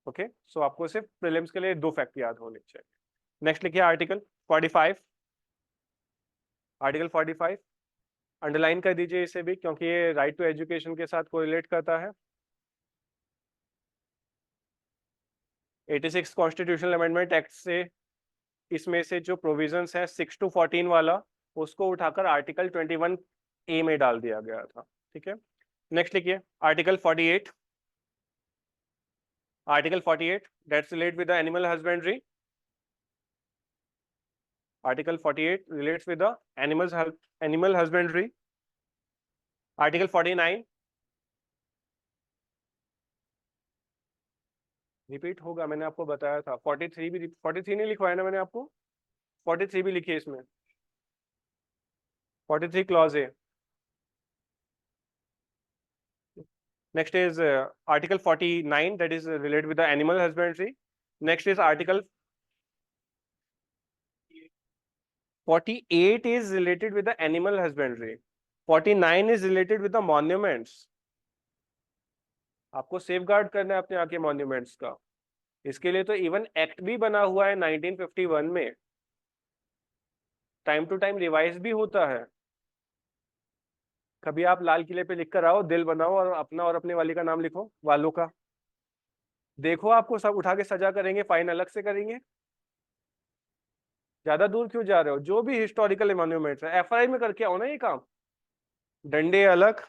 A: ओके, सो आपको सिर्फ प्रीलिम्स के लिए 2 फैक्ट याद होने चाहिए। नेक्स्ट लिखिए आर्टिकल 45। आर्टिकल 45 अंडरलाइन कर दीजिए इसे भी क्योंकि ये राइट टू एजुकेशन के साथ कोरिलेट करता है। 86 कॉन्स्टिट्यूशनल अमेंडमेंट एक्ट से इसमें से जो प्रोविजंस है 6 to 14 वाला, उसको उठाकर आर्टिकल 21A में डाल दिया गया था, ठीक है। नेक्स्ट लिखिए article 48। Article 48 that's relate with the animal husbandry. Article 48 relates with the animal husbandry. Article 49 repeat होगा, मैंने आपको बताया था। 43 भी, 43 नहीं लिखवाया ना मैंने आपको, 43 भी लिखिए इसमें, 43 क्लॉज है। Next is Article 49 that is related with the animal husbandry. Next is Article 48 is related with the animal husbandry. 49 is related with the monuments. आपको सेफगार्ड करना है अपने आके मॉन्यूमेंट्स का, इसके लिए तो इवन एक्ट भी बना हुआ है 1951 में, टाइम टू टाइम रिवाइज भी होता है। कभी आप लाल किले पे लिख कर आओ दिल बनाओ और अपना और अपने वाली का नाम लिखो, वालों का, देखो आपको सब उठा के सजा करेंगे, फाइन अलग से करेंगे। ज्यादा दूर क्यों जा रहे हो, जो भी हिस्टोरिकल मॉन्यूमेंट्स है एफआईआर में करके आओ ना ये काम। डंडे अलग,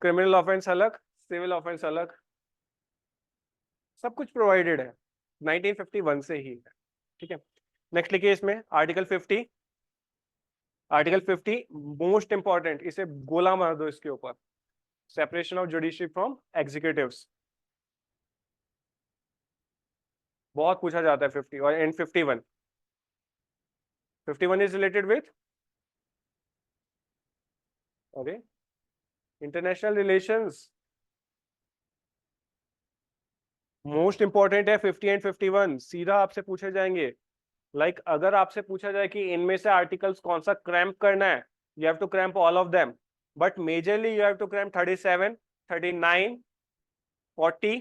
A: क्रिमिनल ऑफेंस अलग, सिविल ऑफेंस अलग, सब कुछ प्रोवाइडेड है 1951 से ही है, ठीक है। नेक्स्ट लिखिए इसमें आर्टिकल 50। आर्टिकल 50 मोस्ट इंपॉर्टेंट, इसे गोला मार दो इसके ऊपर, separation of judiciary from executives, बहुत पूछा जाता है 50 और एंड 51। 51 इज रिलेटेड विथ, अरे इंटरनेशनल रिलेशंस, मोस्ट इंपॉर्टेंट है 50 एंड 51, सीधा आपसे पूछे जाएंगे। लाइक अगर आपसे पूछा जाए कि इनमें से आर्टिकल्स कौन सा क्रैम्प करना है, you have to cramp all of them, but majorly you have to cramp 37, 39, 40,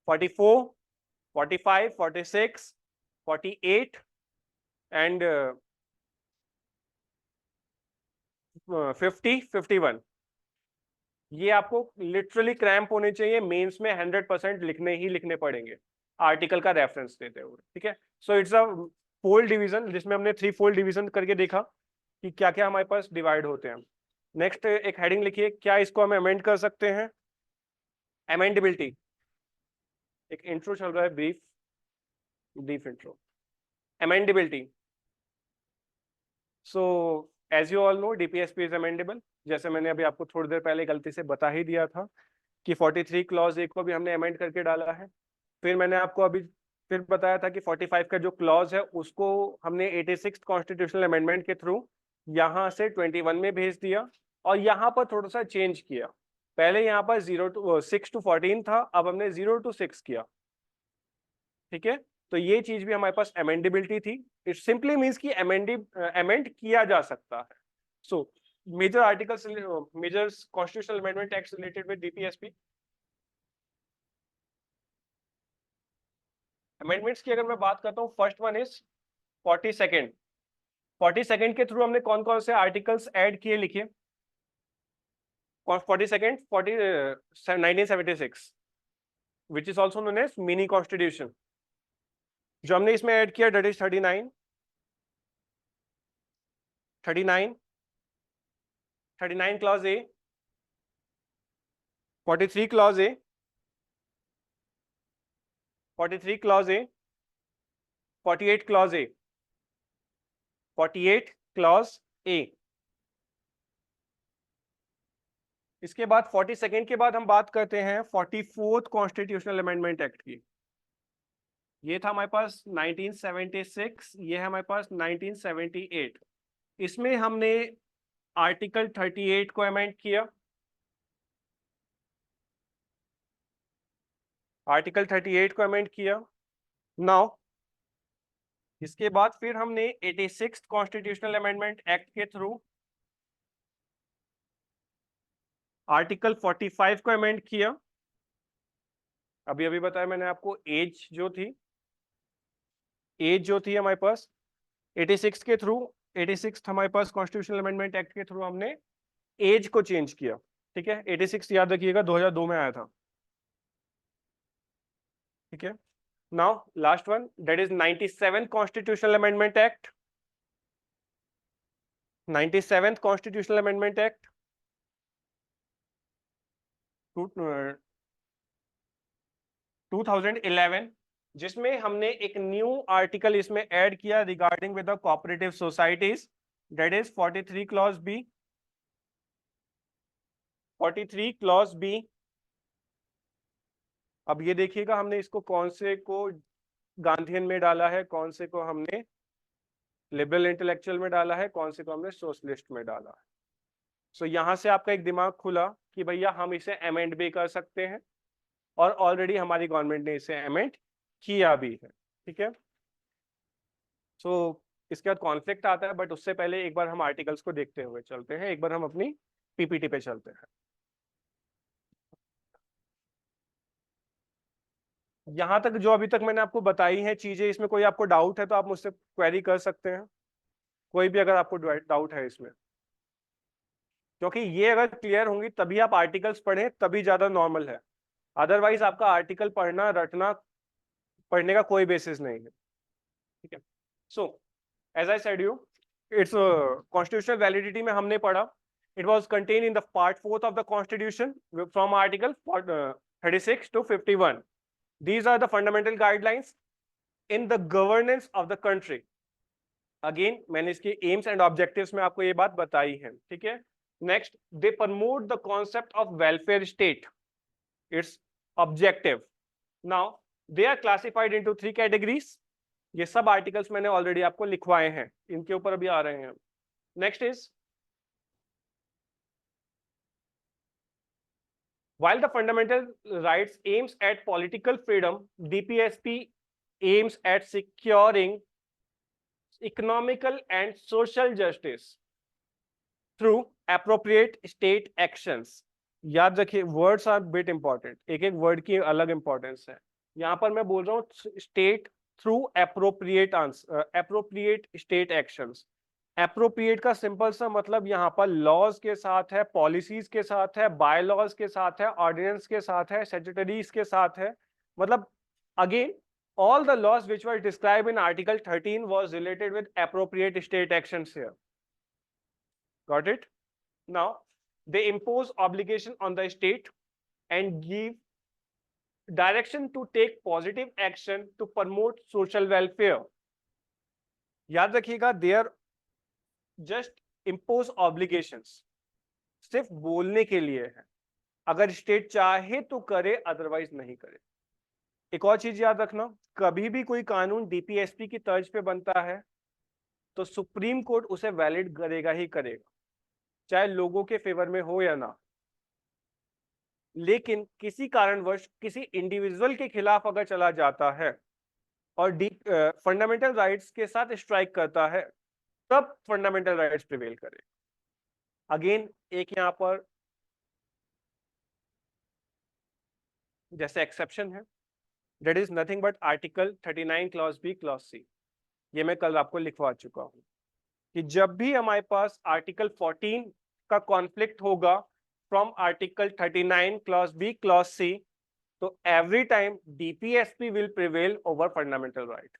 A: 44, 45, 46, 48 and 50, 51। ये आपको लिटरली क्रैम्प होने चाहिए, मेंस में 100% लिखने ही लिखने पड़ेंगे आर्टिकल का रेफरेंस देते हुए, ठीक है। So it's a fold division जिसमें हमने 3 फोल्ड डिवीजन करके देखा कि क्या क्या हमारे पास डिवाइड होते हैं। नेक्स्ट एक हेडिंग लिखिए, क्या इसको हम अमेंड कर सकते हैं, अमेंडेबिलिटी। एक इंट्रो चल रहा है, brief intro. amendability. So as you all know, DPSP is amendable. जैसे मैंने अभी आपको थोड़ी देर पहले गलती से बता ही दिया था कि 43 क्लॉज ए को भी हमने अमेंड करके डाला है। फिर मैंने आपको अभी फिर बताया था कि 45 का जो क्लॉज है उसको हमने 86 कॉन्स्टिट्यूशनल अमेंडमेंट के थ्रू यहाँ से 21 में भेज दिया और यहाँ पर थोड़ा सा चेंज किया। पहले यहाँ पर 6 to 14 था, अब हमने 0 to 6 किया। ठीक है, तो ये चीज भी हमारे पास अमेंडेबिलिटी थी। इट सिंपली मींस कि अमेंड किया जा सकता है। So major articles, major constitutional amendment act related with DPSP. Amendments की अगर मैं बात करता हूँ, first one is 42nd। 42nd के थ्रू हमने कौन कौन से आर्टिकल्स ऐड किए, लिखिए। 42nd 1976 which is also known as mini constitution. जो हमने इसमें ऐड किया that is 39 clause A, 43 clause A, 43 clause A, 48 clause A, 48 clause A. इसके बाद 42nd के बाद हम बात करते हैं 44th कॉन्स्टिट्यूशनल अमेंडमेंट एक्ट की। ये था हमारे पास 1976, ये है हमारे पास 1978। इसमें हमने आर्टिकल 38 को अमेंड किया, आर्टिकल 38 को अमेंड किया। नाउ इसके बाद फिर हमने 86 कॉन्स्टिट्यूशनल अमेंडमेंट एक्ट के थ्रू आर्टिकल 45 को अमेंड किया। अभी अभी बताया मैंने आपको, एज जो थी हमारे पास 86 के थ्रू, 86 हमारे पास कॉन्स्टिट्यूशनल अमेंडमेंट एक्ट के थ्रू हमने एज को चेंज किया। ठीक है, 86 याद रखिएगा 2002 में आया था। ठीक है, now last one that is 97 constitutional amendment act. 97th constitutional amendment act 2011, जिसमें हमने एक न्यू आर्टिकल इसमें ऐड किया regarding with the cooperative societies, that is 43 clause B. 43 clause B. अब ये देखिएगा हमने इसको कौन से को गांधीयन में डाला है, कौन से को हमने लिबरल इंटेलेक्चुअल में डाला है, कौन से को हमने सोशलिस्ट में डाला है। सो यहाँ से आपका एक दिमाग खुला कि भैया हम इसे अमेंड भी कर सकते हैं और ऑलरेडी हमारी गवर्नमेंट ने इसे अमेंड किया भी है। ठीक है, सो इसके बाद कॉन्फ्लिक्ट आता है, बट उससे पहले एक बार हम आर्टिकल्स को देखते हुए चलते हैं, एक बार हम अपनी पीपीटी पे चलते हैं। यहाँ तक जो अभी तक मैंने आपको बताई हैं चीजें, इसमें कोई आपको डाउट है तो आप मुझसे क्वेरी कर सकते हैं, कोई भी अगर आपको डाउट है इसमें, क्योंकि ये अगर क्लियर होंगी तभी आप आर्टिकल्स पढ़ें, तभी ज्यादा नॉर्मल है। अदरवाइज आपका आर्टिकल पढ़ना रटना पढ़ने का कोई बेसिस नहीं है। ठीक है, so as I said you, it's constitutional validity में हमने पढ़ा, it was contain in the part 4th of the constitution from article 36 to 51। These are the fundamental guidelines in the governance of the country। Again, मैंने इसके aims and objectives में आपको ये बात बताई है। ठीक है, next they promote the concept of welfare state, its objective। Now they are classified into 3 categories। ये सब आर्टिकल्स मैंने ऑलरेडी आपको लिखवाए हैं, इनके ऊपर अभी आ रहे हैं। Next is, while the fundamental rights aims at political freedom, DPSP aims at securing economical and social justice through appropriate state actions। याद रखिए, वर्ड्स आर बिट इंपॉर्टेंट, एक एक वर्ड की अलग इंपॉर्टेंस है। यहां पर मैं बोल रहा हूँ state through appropriate state actions. Appropriate का सिंपल सा मतलब यहाँ पर लॉज के साथ है, पॉलिसीज के साथ है, बाय लॉज के साथ है, ऑर्डिनेंस के साथ है, स्टैट्यूटरीज के साथ है। मतलब again all the laws which were described in article 13 was related with appropriate state actions here। Got it? Now they impose obligation on the state and give direction to take positive action to promote social welfare। याद रखिएगा, there just impose obligations, सिर्फ बोलने के लिए है। अगर state चाहे तो करे, अदरवाइज नहीं करे। एक और चीज याद रखना, कभी भी कोई कानून डीपीएसपी की तर्ज पे बनता है तो सुप्रीम कोर्ट उसे वैलिड करेगा ही करेगा, चाहे लोगों के फेवर में हो या ना। लेकिन किसी कारणवश किसी इंडिविजुअल के खिलाफ अगर चला जाता है और फंडामेंटल राइट्स के साथ स्ट्राइक करता है, तब फंडामेंटल राइट्स प्रिवेल करे। अगेन एक यहां पर जैसे एक्सेप्शन है, that is nothing but article 39 clause B clause C. ये मैं कल आपको लिखवा चुका हूं कि जब भी हमारे पास आर्टिकल 14 का कॉन्फ्लिक्ट होगा from article 39 clause B clause c, तो every time DPSP will prevail over fundamental right.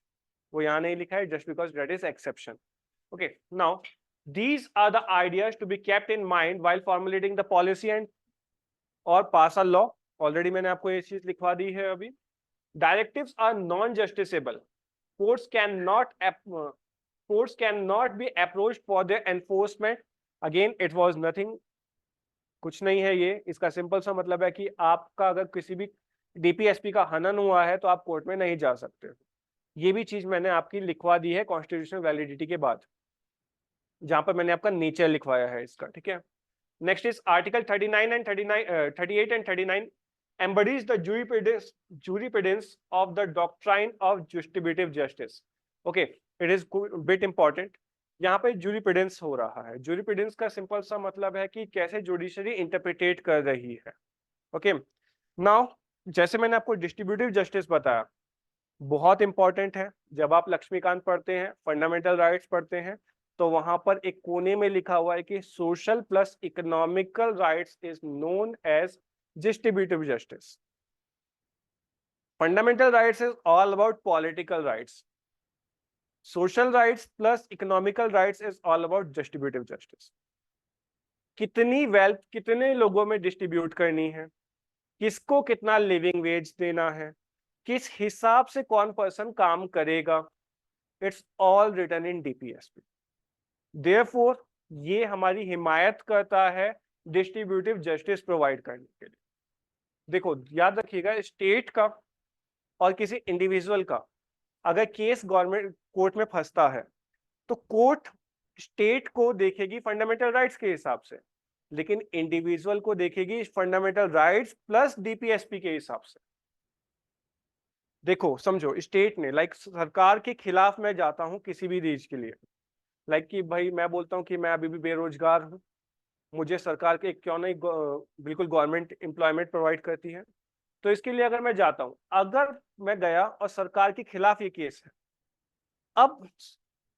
A: वो यहां नहीं लिखा है just because that is exception. Okay, now these are the ideas to be kept in mind while formulating the policy and और pass a law। Already मैंने आपको ये चीज लिखवा दी है अभी। directives are non justiciable, courts cannot be approached for their enforcement। again it was nothing, कुछ नहीं है ये, इसका सिंपल सा मतलब है कि आपका अगर किसी भी डीपीएसपी का हनन हुआ है तो आप कोर्ट में नहीं जा सकते। ये भी चीज मैंने आपकी लिखवा दी है कॉन्स्टिट्यूशनल वैलिडिटी के बाद, जहां पर मैंने आपका नेचर लिखवाया है इसका, ठीक है। Next is article 39 and 38 and 39 embodies the jurisprudence of the doctrine of distributive justice। okay, it is bit important। यहाँ पे jurisprudence हो रहा है। jurisprudence का सिंपल सा मतलब है कि कैसे जुडिशरी इंटरप्रिटेट कर रही है। ओके, नाउ जैसे मैंने आपको डिस्ट्रीब्यूटिव जस्टिस बताया, बहुत इंपॉर्टेंट है। जब आप लक्ष्मीकांत पढ़ते हैं, फंडामेंटल राइट्स पढ़ते हैं, तो वहां पर एक कोने में लिखा हुआ है कि social plus economical rights is known as distributive justice. Fundamental rights is all about political rights, social rights plus economical rights is all about distributive justice. कितनी वेल्थ कितने लोगों में डिस्ट्रीब्यूट करनी है, किसको कितना लिविंग वेज देना है, किस हिसाब से कौन पर्सन काम करेगा, it's all written in DPSP. Therefore ये हमारी हिमायत करता है डिस्ट्रीब्यूटिव जस्टिस प्रोवाइड करने के लिए। देखो याद रखिएगा, स्टेट का और किसी इंडिविजुअल का अगर केस गवर्नमेंट कोर्ट में फंसता है तो कोर्ट स्टेट को देखेगी फंडामेंटल राइट्स के हिसाब से, लेकिन इंडिविजुअल को देखेगी फंडामेंटल राइट्स प्लस डीपीएसपी के हिसाब से। देखो समझो, स्टेट ने सरकार के खिलाफ मैं जाता हूं किसी भी रीज के लिए, कि भाई मैं बोलता हूं कि मैं अभी भी बेरोजगार हूं, मुझे सरकार के क्यों नहीं बिल्कुल गवर्नमेंट एम्प्लॉयमेंट प्रोवाइड करती है। तो इसके लिए अगर मैं जाता हूं, अगर मैं गया और सरकार के खिलाफ ये केस है, अब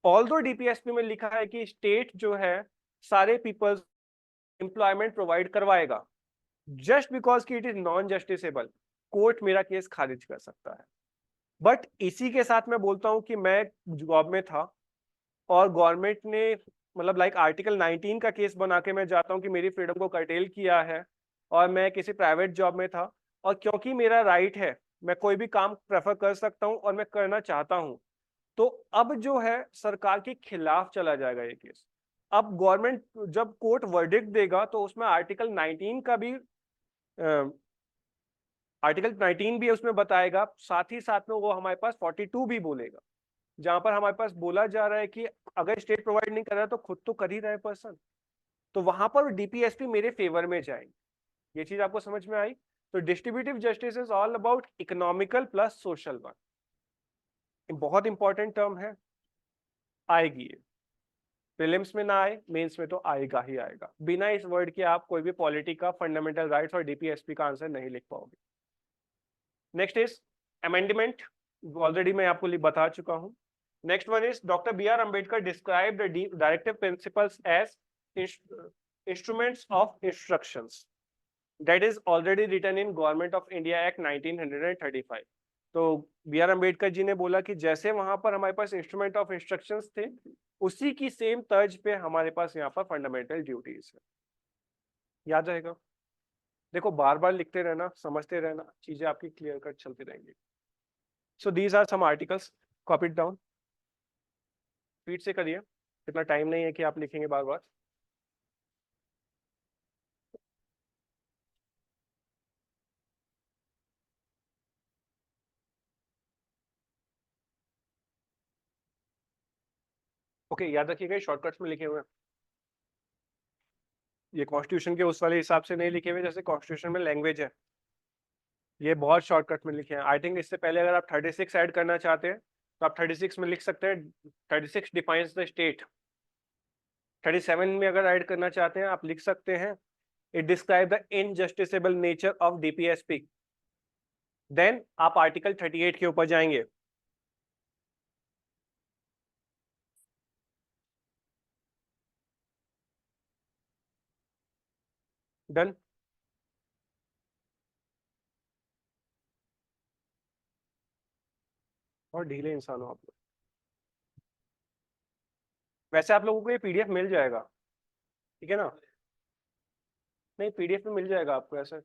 A: ऑल्दो डीपीएसपी में लिखा है कि स्टेट जो है सारे पीपल्स एम्प्लॉयमेंट प्रोवाइड करवाएगा, जस्ट बिकॉज कि it is non justiciable, court मेरा केस खारिज कर सकता है। बट इसी के साथ मैं बोलता हूं कि मैं जॉब में था और गवर्नमेंट ने आर्टिकल 19 का केस बना के मैं जाता हूं कि मेरी फ्रीडम को कर्टेल किया है, और मैं किसी प्राइवेट जॉब में था, और क्योंकि मेरा राइट है मैं कोई भी काम प्रेफर कर सकता हूं और मैं करना चाहता हूं, तो अब जो है सरकार के खिलाफ चला जाएगा ये केस। अब गवर्नमेंट जब कोर्ट वर्डिक्ट देगा तो उसमें आर्टिकल 19 का भी आर्टिकल 19 भी उसमें बताएगा, साथ ही साथ में वो हमारे पास 42 भी बोलेगा, जहां पर हमारे पास बोला जा रहा है कि अगर स्टेट प्रोवाइड नहीं कर रहा तो खुद तो कर ही रहे पर्सन, तो वहां पर डीपीएसपी मेरे फेवर में जाएगी। ये चीज आपको समझ में आई? तो distributive justice is all about economical plus social one. बहुत इंपॉर्टेंट टर्म है, आएगी ये, प्रीलिम्स में ना आए, मेंस में तो आएगा ही आएगा। बिना इस वर्ड के आप कोई भी पॉलिटी का, फंडामेंटल राइट्स और डीपीएसपी का आंसर नहीं लिख पाओगे। नेक्स्ट इज अमेंडमेंट, ऑलरेडी मैं आपको बता चुका हूं। Next one is doctor B R Ambedkar describe the directive principles as instruments of instructions, that is already written in government of India act 1935। तो बी आर अम्बेडकर जी ने बोला कि जैसे वहां पर हमारे पास इंस्ट्रूमेंट ऑफ इंस्ट्रक्शंस थे, उसी की सेम तर्ज पे हमारे पास यहाँ पर फंडामेंटल ड्यूटीज है। याद रहेगा? देखो बार बार लिखते रहना, समझते रहना, चीजें आपकी क्लियर कट चलती रहेंगी। So these are some articles, copy it down. Speed से करिए, इतना टाइम नहीं है कि आप लिखेंगे बार बार। ओके, याद रखिएगा शॉर्टकट्स में लिखे हुए हैं, ये कॉन्स्टिट्यूशन के उस वाले हिसाब से नहीं लिखे हुए जैसे कॉन्स्टिट्यूशन में लैंग्वेज है, ये बहुत शॉर्टकट में लिखे हैं। आई थिंक इससे पहले अगर आप 36 ऐड करना चाहते हैं तो आप 36 में लिख सकते हैं 36 डिफाइंस द स्टेट। 37 में अगर ऐड करना चाहते हैं आप लिख सकते हैं it describe the injusticiable nature of DPSP. Then आप आर्टिकल 38 के ऊपर जाएंगे। डन। और ढीले इंसान हो आप लोग। वैसे आप लोगों को ये पीडीएफ मिल जाएगा, ठीक है ना? नहीं, पीडीएफ में मिल जाएगा आपको ऐसे।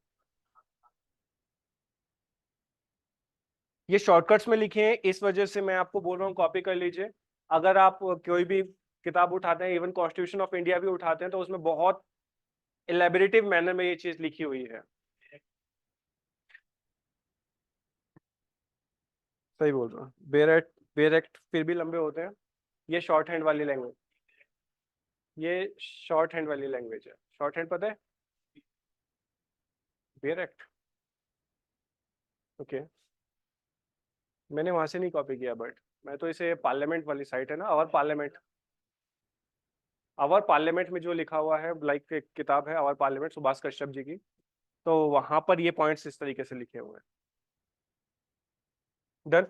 A: ये शॉर्टकट्स में लिखे हैं इस वजह से मैं आपको बोल रहा हूँ कॉपी कर लीजिए। अगर आप कोई भी किताब उठाते हैं, इवन कॉन्स्टिट्यूशन ऑफ इंडिया भी उठाते हैं, तो उसमें बहुत इलेबोरेटिव मैनर में ये चीज लिखी हुई है। सही बोल रहा हूँ, बेरेक्ट फिर भी लंबे होते हैं। ये शॉर्ट हैंड वाली लैंग्वेज, ये शॉर्ट हैंड वाली लैंग्वेज है। शॉर्ट हैंड पता है? बेरेक्ट। ओके, मैंने वहां से नहीं कॉपी किया, बट मैं तो इसे पार्लियामेंट वाली साइट है ना, आवर पार्लियामेंट में जो लिखा हुआ है, लाइक एक किताब है आवर पार्लियामेंट सुभाष कश्यप जी की, तो वहां पर ये पॉइंट्स इस तरीके से लिखे हुए हैं। डन।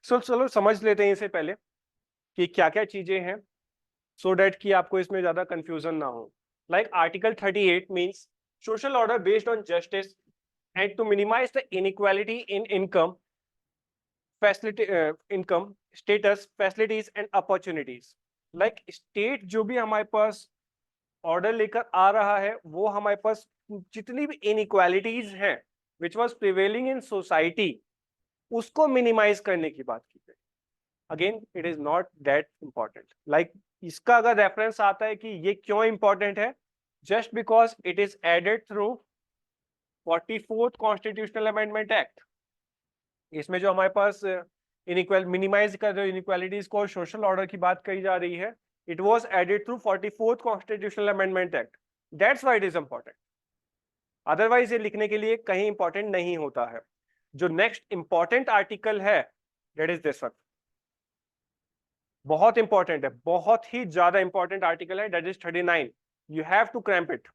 A: सो चलो समझ लेते हैं इससे पहले कि क्या क्या चीजें हैं, सो डैट कि आपको इसमें ज्यादा कंफ्यूजन ना हो। Like article 38 means social order based on justice and to minimise the inequality in income facility, income status facilities and opportunities. Like state जो भी हमारे पास ऑर्डर लेकर आ रहा है, वो हमारे पास जितनी भी इनइक्वालिटीज हैं which was prevailing in society, उसको मिनिमाइज करने की बात की गई। Again it is not that important. Like इसका अगर रेफरेंस आता है कि ये क्यों इंपॉर्टेंट है, just because it is added through 44th constitutional amendment act. इसमें जो हमारे पास इनइक्वल मिनिमाइज कर रहे इनइक्वालिटीज को, सोशल ऑर्डर की बात कही जा रही है, it was added through 44th constitutional amendment act. That's why it is important. Otherwise ये लिखने के लिए कहीं इंपॉर्टेंट नहीं होता है। जो नेक्स्ट इंपॉर्टेंट आर्टिकल है दैट इज दिस वन, बहुत इंपॉर्टेंट है, बहुत ही ज्यादा इंपॉर्टेंट आर्टिकल है, that is 39। You have to cramp it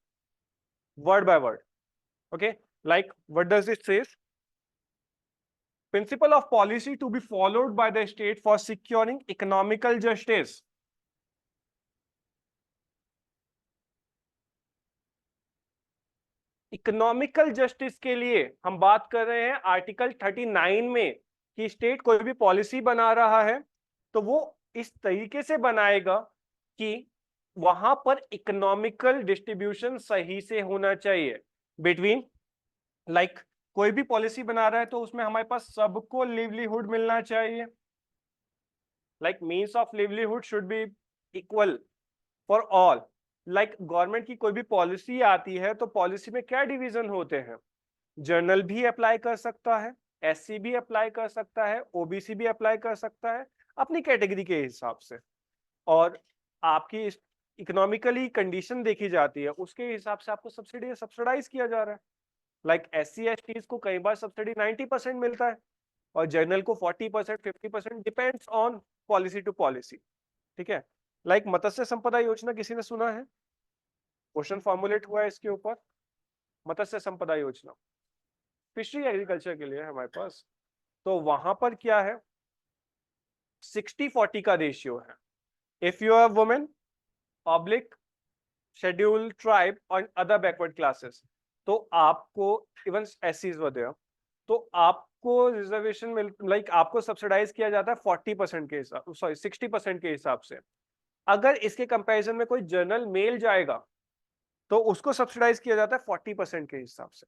A: word by word. Okay, like what does it says? Principle of policy to be followed by the state for securing economical justice. Economical justice के लिए हम बात कर रहे हैं article 39 में कि state कोई भी पॉलिसी बना रहा है तो वो इस तरीके से बनाएगा कि वहां पर इकोनॉमिकल डिस्ट्रीब्यूशन सही से होना चाहिए बिटवीन, लाइक कोई भी पॉलिसी बना रहा है तो उसमें हमारे पास सबको लिवलीहुड मिलना चाहिए। Like means of livelihood should be equal for all. Like government की कोई भी पॉलिसी आती है तो पॉलिसी में क्या डिवीजन होते हैं? जनरल भी अप्लाई कर सकता है, एससी भी अप्लाई कर सकता है, ओबीसी भी अप्लाई कर सकता है अपनी कैटेगरी के हिसाब से, और आपकी इकोनॉमिकली कंडीशन देखी जाती है, उसके हिसाब से आपको सब्सिडी सब्सिडाइज किया जा रहा है। लाइक एससी एसटी को कई बार सब्सिडी 90% मिलता है और जनरल को 40% 50%, depends on policy to policy. ठीक है, लाइक मत्स्य संपदा योजना किसी ने सुना है? क्वेश्चन फॉर्मुलेट हुआ है इसके ऊपर। मत्स्य संपदा योजना फिशरी एग्रीकल्चर के लिए है हमारे पास, तो वहां पर क्या है, 60-40 का रेशियो है। If you are women, public, scheduled tribe और अदर बैकवर्ड क्लासेस, तो आपको इवन एससीज वगैरह, तो आपको रिजर्वेशन मिल, लाइक आपको सब्सिडाइज किया जाता है 40% के हिसाब, सॉरी 60% के हिसाब से। अगर इसके कंपैरिजन में कोई जर्नल मेल जाएगा तो उसको सब्सिडाइज किया जाता है 40% के हिसाब से।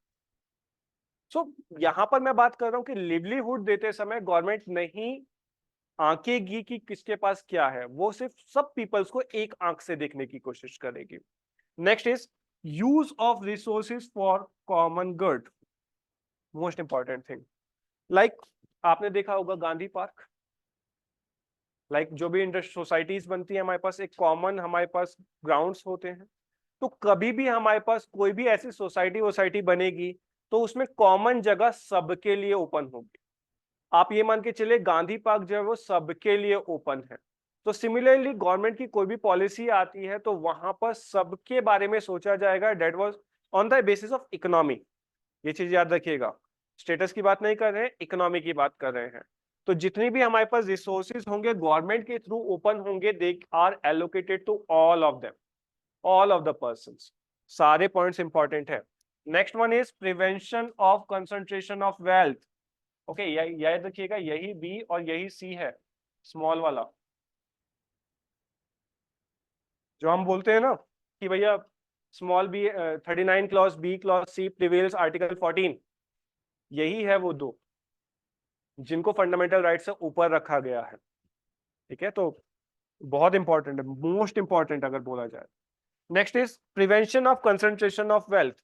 A: सो यहां पर मैं बात कर रहा हूं कि लिवलीहुड देते समय गवर्नमेंट नहीं आंकेगी कि किसके पास क्या है, वो सिर्फ सब पीपल्स को एक आंख से देखने की कोशिश करेगी। Next is use of resources for common good, most important thing. Like आपने देखा होगा गांधी पार्क, लाइक जो भी इंडस्ट्री सोसाइटीज बनती है हमारे पास एक कॉमन हमारे पास ग्राउंड्स होते हैं। तो कभी भी हमारे पास कोई भी ऐसी सोसाइटी बनेगी तो उसमें कॉमन जगह सबके लिए ओपन होगी। आप ये मान के चले गांधी पार्क जो है वो सबके लिए ओपन है। तो सिमिलरली गवर्नमेंट की कोई भी पॉलिसी आती है तो वहां पर सबके बारे में सोचा जाएगा, that was on the basis of economy. ये चीज याद रखिएगा, स्टेटस की बात नहीं कर रहे हैं, इकोनॉमी की बात कर रहे हैं। तो जितनी भी हमारे पास रिसोर्सेज होंगे गवर्नमेंट के थ्रू ओपन होंगे, they are allocated to all of them, all of the persons. सारे पॉइंट्स इंपॉर्टेंट है। Next one is prevention of concentration of wealth. Okay, याद रखिएगा, यही बी और यही सी है, स्मॉल वाला जो हम बोलते हैं ना कि भैया small B 39 clause B clause C prevails article 14, यही है वो दो जिनको फंडामेंटल राइट से ऊपर रखा गया है। ठीक है, तो बहुत इंपॉर्टेंट है, मोस्ट इंपॉर्टेंट अगर बोला जाए। Next is prevention of concentration of wealth.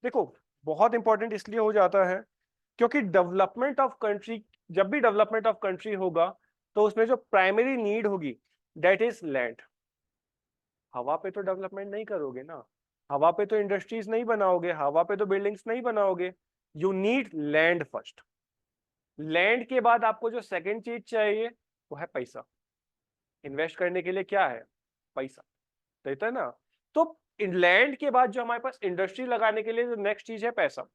A: देखो बहुत इंपॉर्टेंट इसलिए हो जाता है क्योंकि डेवलपमेंट ऑफ कंट्री, जब भी डेवलपमेंट ऑफ कंट्री होगा तो उसमें जो प्राइमरी नीड होगी दैट इज लैंड। हवा पे तो डेवलपमेंट नहीं करोगे ना, हवा पे तो इंडस्ट्रीज नहीं बनाओगे, हवा पे तो बिल्डिंग्स नहीं बनाओगे। You need land first. Land के बाद आपको जो सेकंड चीज चाहिए वो है पैसा। इन्वेस्ट करने के लिए क्या है? पैसा, देता है ना। तो लैंड के बाद जो हमारे पास इंडस्ट्री लगाने के लिए जो नेक्स्ट चीज है पैसा।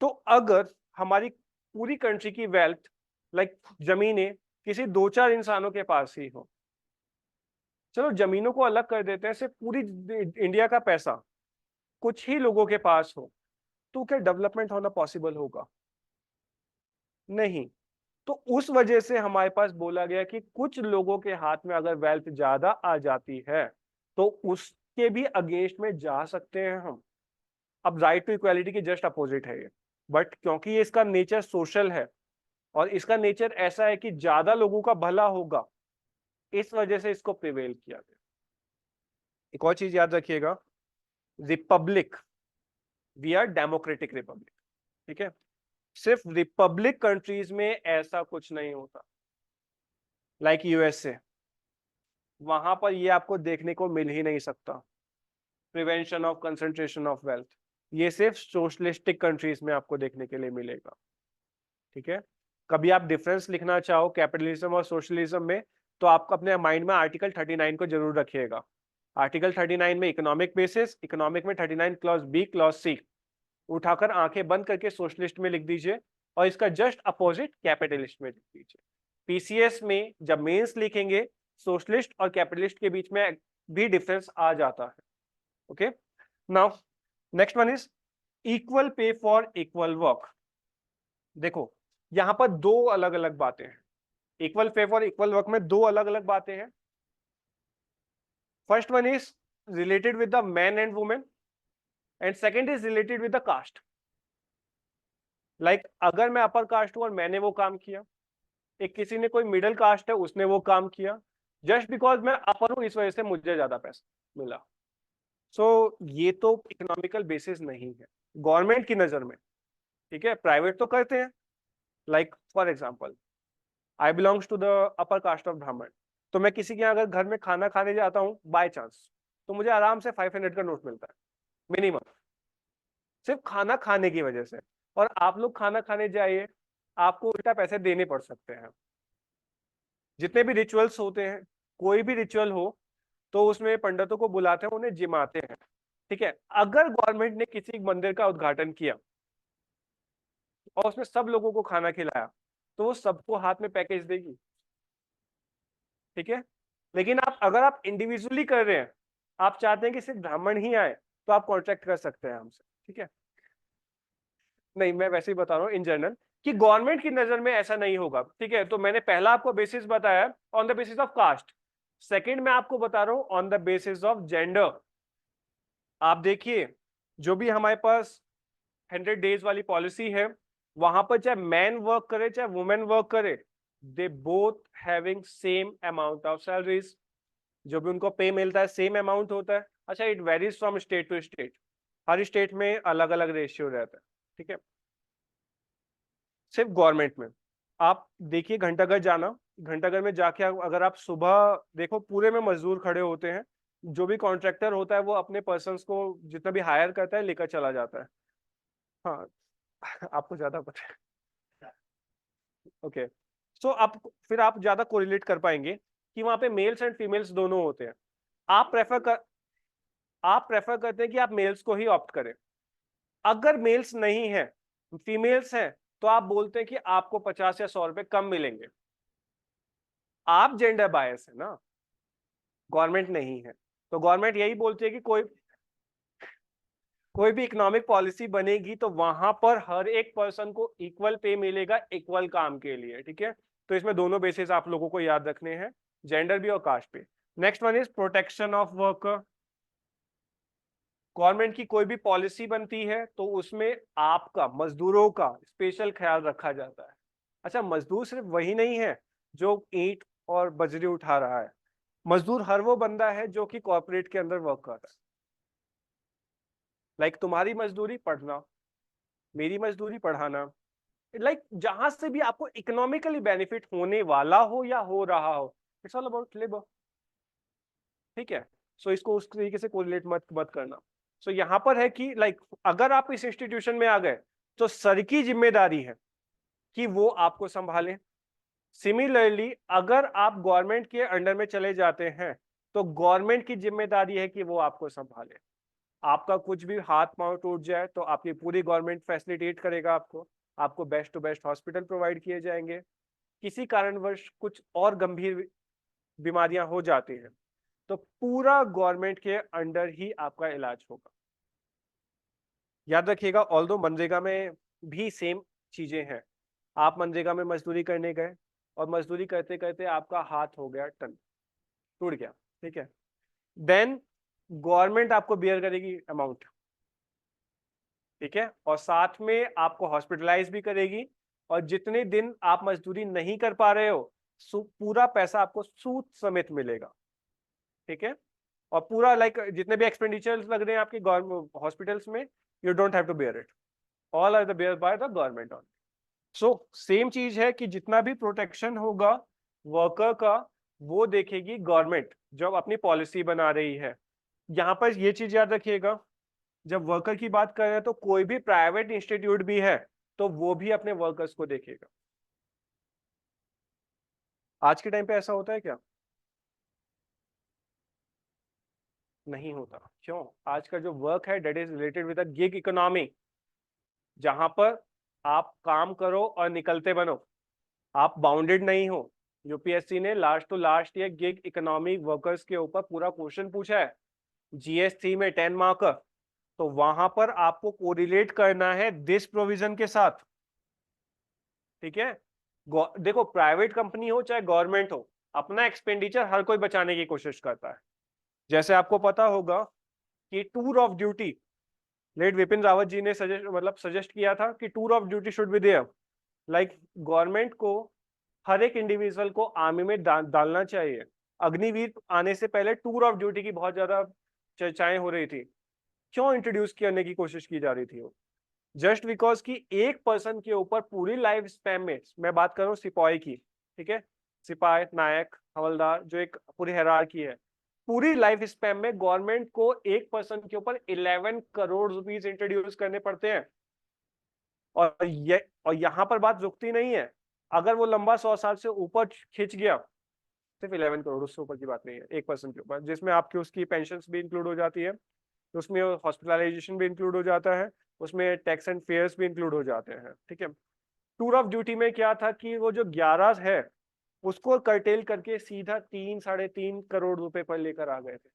A: तो अगर हमारी पूरी कंट्री की वेल्थ लाइक जमीनें किसी दो चार इंसानों के पास ही हो, चलो जमीनों को अलग कर देते हैं, सिर्फ पूरी इंडिया का पैसा कुछ ही लोगों के पास हो, तो क्या डेवलपमेंट होना पॉसिबल होगा? नहीं। तो उस वजह से हमारे पास बोला गया कि कुछ लोगों के हाथ में अगर वेल्थ ज्यादा आ जाती है तो उसके भी अगेंस्ट में जा सकते हैं हम। अब राइट टू इक्वालिटी के जस्ट अपोजिट है ये, बट क्योंकि ये इसका नेचर सोशल है और इसका नेचर ऐसा है कि ज्यादा लोगों का भला होगा, इस वजह से इसको प्रिवेल किया गया। एक और चीज याद रखिएगा, republic, we are democratic republic. ठीक है, सिर्फ रिपब्लिक कंट्रीज में ऐसा कुछ नहीं होता। लाइक यूएसए, वहां पर ये आपको देखने को मिल ही नहीं सकता, prevention of concentration of wealth. ये सिर्फ सोशलिस्टिक कंट्रीज में आपको देखने के लिए मिलेगा। ठीक है, कभी आप डिफरेंस लिखना चाहो कैपिटलिज्म और सोशलिज्म में तो आपको अपने माइंड में आर्टिकल 39 को जरूर रखिएगा। आर्टिकल 39 में इकोनॉमिक बेसिस, इकोनॉमिक में 39 क्लॉज बी क्लॉज सी, उठाकर आंखें बंद करके सोशलिस्ट में लिख दीजिए और इसका जस्ट अपोजिट कैपिटलिस्ट में लिख दीजिए। पीसीएस में जब मेंस लिखेंगे सोशलिस्ट और कैपिटलिस्ट के बीच में भी डिफरेंस आ जाता है। Okay, now next one is equal pay for equal work. देखो यहां पर दो अलग अलग बातें हैं, equal pay for equal work में दो अलग अलग बातें हैं। First one is related with the man and women and second is related with the caste. Like अगर मैं अपर कास्ट हूं और मैंने वो काम किया, एक किसी ने कोई मिडिल कास्ट है उसने वो काम किया, जस्ट बिकॉज मैं अपर हूं इस वजह से मुझे ज्यादा पैसा मिला। सो ये तो इकोनॉमिकल बेसिस नहीं है गवर्नमेंट की नजर में। ठीक है, प्राइवेट तो करते हैं। Like for example I belongs to the upper caste of Brahmin, तो मैं किसी के यहाँ अगर घर में खाना खाने जाता हूँ बाय चांस, तो मुझे आराम से 500 का नोट मिलता है मिनिमम, सिर्फ खाना खाने की वजह से। और आप लोग खाना खाने जाइए, आपको उल्टा पैसे देने पड़ सकते हैं। जितने भी रिचुअल्स होते हैं, कोई भी रिचुअल हो तो उसमें पंडितों को बुलाते हैं, उन्हें जिमाते हैं। ठीक है, अगर गवर्नमेंट ने किसी मंदिर का उद्घाटन किया और उसमें सब लोगों को खाना खिलाया तो वो सबको हाथ में पैकेज देगी। ठीक है, लेकिन आप अगर आप इंडिविजुअली कर रहे हैं, आप चाहते हैं कि सिर्फ ब्राह्मण ही आए, तो आप कॉन्ट्रैक्ट कर सकते हैं हमसे। ठीक है, नहीं मैं वैसे ही बता रहा हूँ इन जनरल कि गवर्नमेंट की नजर में ऐसा नहीं होगा। ठीक है, तो मैंने पहला आपको बेसिस बताया on the basis of caste, second मैं आपको बता रहा हूं on the basis of gender. आप देखिए जो भी हमारे पास 100 डेज वाली पॉलिसी है, वहां पर चाहे मैन वर्क करे चाहे वुमेन वर्क करे, they both having same amount of salaries, जो भी उनको पे मिलता है सेम अमाउंट होता है। अच्छा, it varies from state to state, हर स्टेट में अलग अलग रेशियो रहता है, ठीक है। सिर्फ गवर्नमेंट में आप देखिए, घंटाघर जाना, घंटाघर में जाके अगर आप सुबह देखो, पूरे में मजदूर खड़े होते हैं, जो भी कॉन्ट्रैक्टर होता है वो अपने पर्सन्स को जितना भी हायर करता है लेकर चला जाता है। हाँ आपको ज्यादा पता है, ओके। सो आप फिर आप ज्यादा कोरिलेट कर पाएंगे कि वहां पे मेल्स एंड फीमेल्स दोनों होते हैं। आप प्रेफर कर आप प्रेफर करते हैं कि आप मेल्स को ही ऑप्ट करें। अगर मेल्स नहीं है, फीमेल्स हैं, तो आप बोलते हैं कि आपको 50 या 100 रुपए कम मिलेंगे। आप जेंडर बायस है ना, गवर्नमेंट नहीं है। तो गवर्नमेंट यही बोलती है कि कोई भी इकोनॉमिक पॉलिसी बनेगी तो वहां पर हर एक पर्सन को इक्वल पे मिलेगा इक्वल काम के लिए, ठीक है। तो इसमें दोनों बेसिस आप लोगों को याद रखने हैं, जेंडर भी और कास्ट भी। Next one is protection of worker. Government की कोई भी पॉलिसी बनती है तो उसमें आपका, मजदूरों का स्पेशल ख्याल रखा जाता है। अच्छा, मजदूर सिर्फ वही नहीं है जो ईंट और बजरी उठा रहा है, मजदूर हर वो बंदा है जो कि कॉर्पोरेट के अंदर वर्क कर रहा है। लाइक तुम्हारी मजदूरी पढ़ना, मेरी मजदूरी पढ़ाना, लाइक जहां से भी आपको इकोनॉमिकली बेनिफिट होने वाला हो या हो रहा हो, इट्स ऑल अबाउट लेबर, ठीक है। सो इसको उस तरीके से कोरिलेट मत मत करना। सो यहाँ पर है कि लाइक अगर आप इस इंस्टीट्यूशन में आ गए तो सर की जिम्मेदारी है कि वो आपको संभालें। सिमिलरली अगर आप गवर्नमेंट के अंडर में चले जाते हैं तो गवर्नमेंट की जिम्मेदारी है कि वो आपको संभाले। आपका कुछ भी हाथ पांव टूट जाए तो आपकी पूरी गवर्नमेंट फैसिलिटेट करेगा आपको, आपको best to best hospital provide किए जाएंगे। किसी कारणवश कुछ और गंभीर बीमारियां हो जाती हैं तो पूरा गवर्नमेंट के अंडर ही आपका इलाज होगा। याद रखिएगा, ऑल्दो मनरेगा में भी सेम चीजें हैं। आप मनरेगा में मजदूरी करने गए और मजदूरी करते करते आपका हाथ हो गया टन, टूट गया, ठीक है, देन गवर्नमेंट आपको बियर करेगी अमाउंट, ठीक है, और साथ में आपको हॉस्पिटलाइज भी करेगी। और जितने दिन आप मजदूरी नहीं कर पा रहे हो, पूरा पैसा आपको सूद समेत मिलेगा, ठीक है। और पूरा लाइक जितने भी एक्सपेंडिचर्स लग रहे हैं आपके गवर्नमेंट हॉस्पिटल्स में, you don't have to bear it, all are the bear by the government on. So same चीज है कि जितना भी प्रोटेक्शन होगा वर्कर का, वो देखेगी गवर्नमेंट जब अपनी पॉलिसी बना रही है। यहां पर ये चीज याद रखिएगा, जब वर्कर की बात कर रहे हैं तो कोई भी प्राइवेट इंस्टीट्यूट भी है तो वो भी अपने वर्कर्स को देखेगा। आज के टाइम पे ऐसा होता है क्या? नहीं होता। क्यों? आज का जो वर्क है that is related with gig economy, जहां पर आप काम करो और निकलते बनो, आप बाउंडेड नहीं हो। यूपीएससी ने last to last year gig economy workers के ऊपर पूरा क्वेश्चन पूछा है, जीएस3 में 10 मार्क। तो वहां पर आपको कोरिलेट करना है दिस प्रोविजन के साथ, ठीक है। देखो, प्राइवेट कंपनी हो चाहे गवर्नमेंट हो, अपना एक्सपेंडिचर हर कोई बचाने की कोशिश करता है। जैसे आपको पता होगा कि tour of duty, late Vipin Rawat ji ने सजेस्ट किया था कि tour of duty should be there. Like government को हर एक इंडिविजुअल को आर्मी में डालना चाहिए। अग्निवीर आने से पहले टूर ऑफ ड्यूटी की बहुत ज्यादा चर्चाएं हो रही थी। क्यों इंट्रोड्यूस करने की कोशिश की जा रही थी? वो जस्ट बिकॉज कि एक पर्सन के ऊपर पूरी लाइफ स्पैन में, मैं बात कर रहा हूँ सिपाही की, ठीक है, सिपाही, नायक, हवलदार, जो एक पूरी हायरार्की है, पूरी लाइफ स्पैन में गवर्नमेंट को एक पर्सन के ऊपर 11 करोड़ रुपीस इंट्रोड्यूस करने पड़ते हैं। और यहाँ पर बात रुकती नहीं है, अगर वो लंबा 100 साल से ऊपर खिंच गया, सिर्फ 11 करोड़, उससे ऊपर की बात नहीं है, एक पर्सन के ऊपर, जिसमें आपकी उसकी पेंशन भी इंक्लूड हो जाती है, उसमें हॉस्पिटलाइजेशन भी इंक्लूड हो जाता है, उसमें टैक्स एंड फेयर्स भी इंक्लूड हो जाते हैं, ठीक है। टूर ऑफ ड्यूटी में क्या था कि वो जो 11 है उसको कर्टेल करके सीधा 3-3.5 करोड़ रुपए पर लेकर आ गए थे।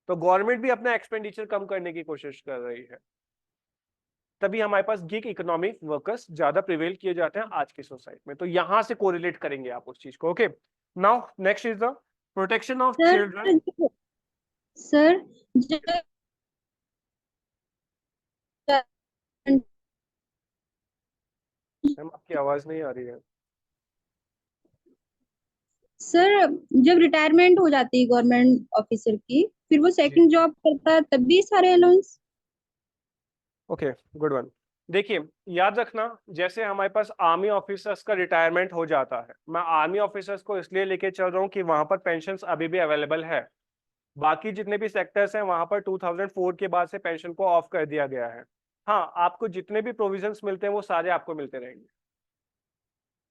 A: तो गवर्नमेंट भी अपना एक्सपेंडिचर कम करने की कोशिश कर रही है, तभी हमारे पास गिग इकोनॉमिक वर्कर्स ज्यादा प्रिवेल किए जाते हैं आज की सोसाइटी में। तो यहां से कोरिलेट करेंगे आप उस चीज को, okay. Now next is the protection of
B: sir
A: children.
B: Sir जो
A: मैम आपकी आवाज नहीं आ रही है।
B: सर जब रिटायरमेंट हो जाती है गवर्नमेंट ऑफिसर की, फिर वो
A: जी,
B: सेकंड जॉब करता है तब भी सारे अलाउंस।
A: Okay, good one. देखिए, याद रखना, जैसे हमारे पास आर्मी ऑफिसर्स का रिटायरमेंट हो जाता है, मैं आर्मी ऑफिसर्स को इसलिए लेके चल रहा हूँ कि वहां पर पेंशन अभी भी अवेलेबल है। बाकी जितने भी सेक्टर्स हैं वहां पर 2004 के बाद से पेंशन को ऑफ कर दिया गया है। हाँ, आपको जितने भी प्रोविजंस मिलते हैं वो सारे आपको मिलते रहेंगे,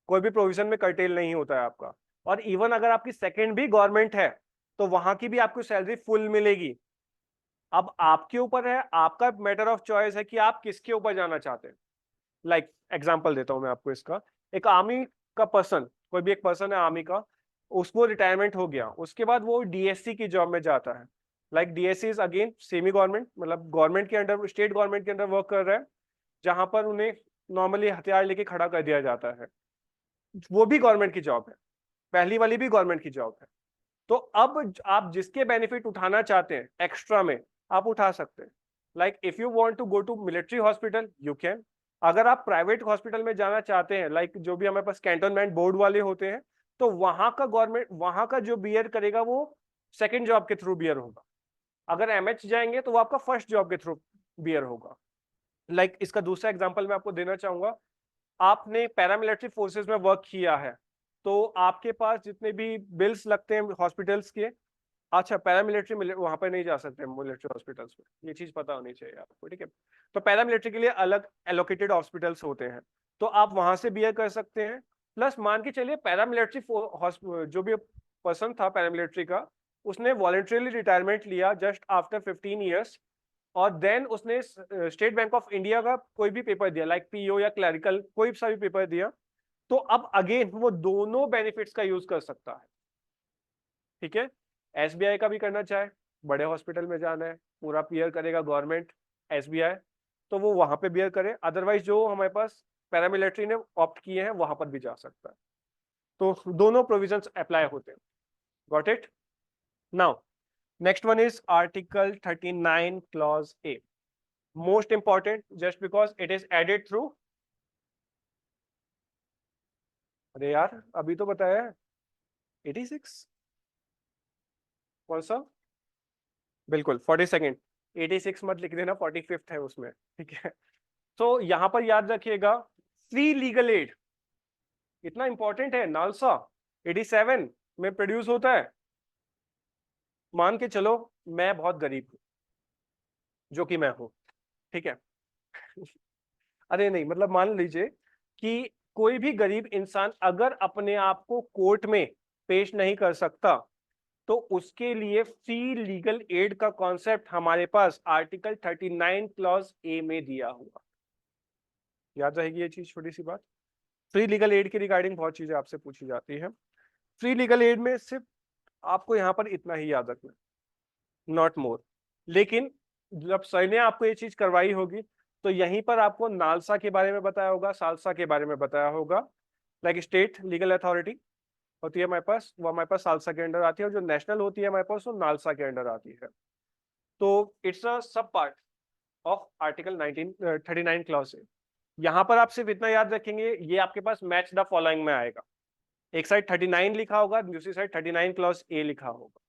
A: कोई भी प्रोविजन में कर्टेल नहीं होता है आपका। और इवन अगर आपकी सेकंड भी गवर्नमेंट है तो वहां की भी आपको सैलरी फुल मिलेगी। अब आपके ऊपर है, आपका मैटर ऑफ चॉइस है कि आप किसके ऊपर जाना चाहते हैं। लाइक एग्जांपल देता हूं मैं आपको इसका। एक आर्मी का पर्सन, कोई भी एक पर्सन है आर्मी का, उसको रिटायरमेंट हो गया, उसके बाद वो डीएससी की जॉब में जाता है। Like DSC is again semi government, मतलब गवर्नमेंट के अंडर, स्टेट गवर्नमेंट के अंडर वर्क कर रहा है, जहां पर उन्हें नॉर्मली हथियार लेके खड़ा कर दिया जाता है। वो भी गवर्नमेंट की जॉब है, पहली वाली भी गवर्नमेंट की जॉब है। तो अब आप जिसके बेनिफिट उठाना चाहते हैं एक्स्ट्रा में, आप उठा सकते हैं। Like if you want to go to military hospital you can. अगर आप प्राइवेट हॉस्पिटल में जाना चाहते हैं, लाइक जो भी हमारे पास कैंटोनमेंट बोर्ड वाले होते हैं, तो वहां का गवर्नमेंट, वहां का जो बियर करेगा वो सेकंड जॉब के थ्रू बियर होगा। अगर एमएच जाएंगे तो वो आपका फर्स्ट जॉब के थ्रू बियर होगा। लाइक इसका दूसरा एग्जांपल मैं आपको देना चाहूंगा। आपने पैरामिलिट्री फोर्सेस में वर्क किया है, तो आपके पास जितने भी बिल्स लगते हैं हॉस्पिटल्स के, अच्छा पैरामिलिट्री वहां पर नहीं जा सकते मिलिट्री हॉस्पिटल्स में, ये चीज पता होनी चाहिए आपको, ठीक है। तो पैरामिलिट्री के लिए अलग एलोकेटेड हॉस्पिटल्स होते हैं, तो आप वहां से बियर कर सकते हैं। प्लस मान के चलिए पैरामिलिट्री जो भी पर्सन था पैरामिलिट्री का, उसने वॉलंटरीली रिटायरमेंट लिया जस्ट आफ्टर 15 ईयर्स, और देन उसने स्टेट बैंक ऑफ इंडिया का कोई भी पेपर दिया, लाइक पीओ या क्लरिकल कोई सा भी पेपर दिया, तो अब अगेन वो दोनों बेनिफिट्स का यूज कर सकता है, ठीक है। एसबीआई का भी करना चाहे, बड़े हॉस्पिटल में जाना है, पूरा बियर करेगा गवर्नमेंट एसबीआई, तो वो वहां पे बियर करे। अदरवाइज जो हमारे पास पैरामिलिट्री ने ऑप्ट किए हैं वहां पर भी जा सकता है। तो दोनों प्रोविजंस अप्लाई होते हैं। Got it? Now next one is article 39 clause A, most important just because it is added through, अरे यार अभी तो बताया है 86, कौन सा? बिल्कुल 42nd, 86 मत लिख देना, 45th है उसमें, ठीक है। तो यहां पर याद रखिएगा, फ्री लीगल एड इतना इंपॉर्टेंट है। नालसा 87 में प्रोड्यूस होता है। मान के चलो मैं बहुत गरीब हूं, जो कि मैं हूं, ठीक है। अरे नहीं, मतलब मान लीजिए कि कोई भी गरीब इंसान अगर अपने आप को कोर्ट में पेश नहीं कर सकता, तो उसके लिए फ्री लीगल एड का कॉन्सेप्ट हमारे पास आर्टिकल 39 क्लॉज ए में दिया हुआ। याद रहेगी ये चीज, छोटी सी बात। फ्री लीगल एड की रिगार्डिंग बहुत चीजें आपसे पूछी जाती है। फ्री लीगल एड में सिर्फ आपको यहाँ पर इतना ही याद रखना, नॉट मोर। लेकिन जब सर ने आपको ये चीज करवाई होगी, तो यहीं पर आपको नालसा के बारे में बताया होगा, सालसा के बारे में बताया होगा। लाइक स्टेट लीगल अथॉरिटी होती है हमारे पास, वो हमारे पास सालसा के अंडर आती है, और जो नेशनल होती है हमारे पास वो नालसा के अंडर आती है। तो इट्स अ सब पार्ट ऑफ आर्टिकल 39 क्लॉज ए। यहाँ पर आप सिर्फ इतना याद रखेंगे, ये आपके पास मैच द फॉलोइंग में आएगा। एक साइड 39 लिखा होगा, दूसरी साइड 39 क्लॉज ए लिखा होगा।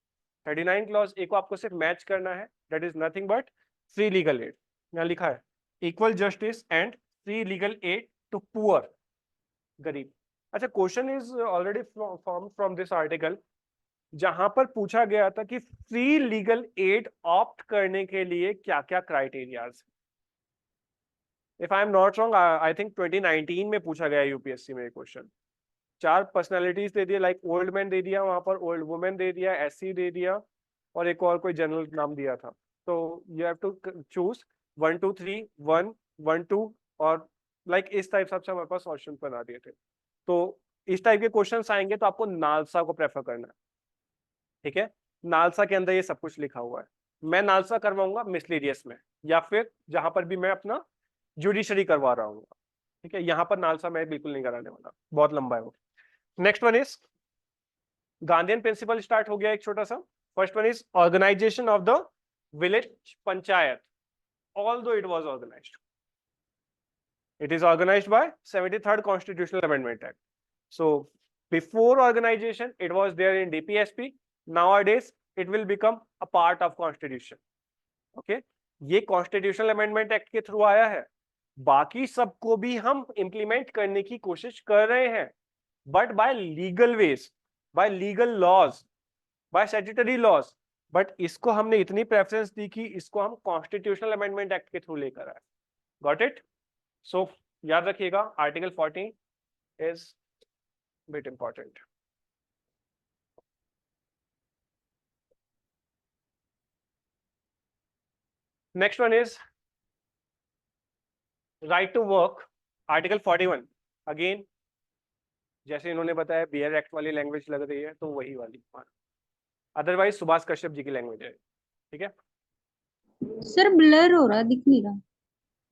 A: 39 क्लॉज ए को आपको सिर्फ मैच करना है, that is nothing but free legal aid. यहाँ लिखा है equal justice and free legal aid to poor, गरीब। अच्छा, question is already form from this article, जहां पर पूछा गया था कि फ्री लीगल एड ऑप्ट करने के लिए क्या क्या criterias. If I am not wrong, I think 2019 में पूछा गया यूपीएससी में क्वेश्चन। 4 पर्सनालिटीज दे दिया, लाइक ओल्ड मैन दे दिया, वहां पर ओल्ड वुमेन दे दिया, एससी दे दिया, और एक और कोई जनरल नाम दिया था। तो यू हैव टू चूज 1 2 3 1 1 2, और लाइक इस टाइप से हमारे पास ऑप्शन बना दिए थे। तो इस टाइप के क्वेश्चंस आएंगे तो आपको नालसा को प्रेफर करना है, ठीक है। नालसा के अंदर ये सब कुछ लिखा हुआ है। मैं नालसा करवाऊंगा मिसलीडियस में, या फिर जहां पर भी मैं अपना जुडिशरी करवा रहा हूँ, ठीक है। यहाँ पर नालसा मैं बिल्कुल नहीं कराने वाला, बहुत लंबा है वो। Next one is Gandhian principle start हो गया एक छोटा सा। First one is organisation of the village panchayat, although it was organised It is organized by 73rd Constitutional Amendment Act. So before organization, it was there in DPSP. Nowadays, it will become a part of Constitution. Okay? ये constitutional amendment act के through आया है. बाकी सबको भी हम implement करने की कोशिश कर रहे हैं, but by legal ways, by legal laws, by statutory laws. But इसको हमने इतनी प्रेफरेंस दी कि इसको हम कॉन्स्टिट्यूशनल अमेंडमेंट एक्ट के थ्रू लेकर आए. Got it? सो याद रखिएगा, article 14 is bit important. Next one is right to work, article 41. Again जैसे इन्होंने बताया बियर एक्ट वाली लैंग्वेज लग रही है, तो वही वाली. अदरवाइज सुभाष कश्यप जी की लैंग्वेज है. ठीक है
B: सर, ब्लर हो रहा, दिख नहीं रहा.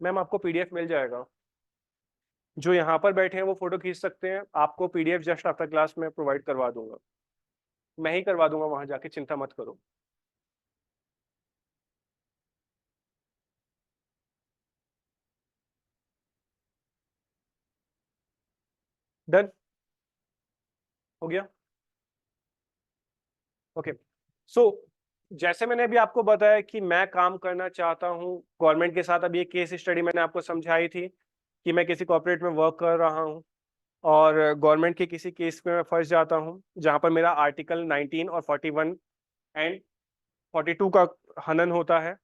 A: मैम, आपको पीडीएफ मिल जाएगा. जो यहाँ पर बैठे हैं वो फोटो खींच सकते हैं. आपको पीडीएफ जस्ट आफ्टर क्लास में प्रोवाइड करवा दूंगा. मैं ही करवा दूंगा वहां जाके, चिंता मत करो. डन हो गया. ओके. सो जैसे मैंने अभी आपको बताया कि मैं काम करना चाहता हूँ गवर्नमेंट के साथ. अभी एक केस स्टडी मैंने आपको समझाई थी कि मैं किसी कॉर्पोरेट में वर्क कर रहा हूँ और गवर्नमेंट के किसी केस में मैं फंस जाता हूँ जहाँ पर मेरा आर्टिकल 19 और 41 एंड 42 का हनन होता है.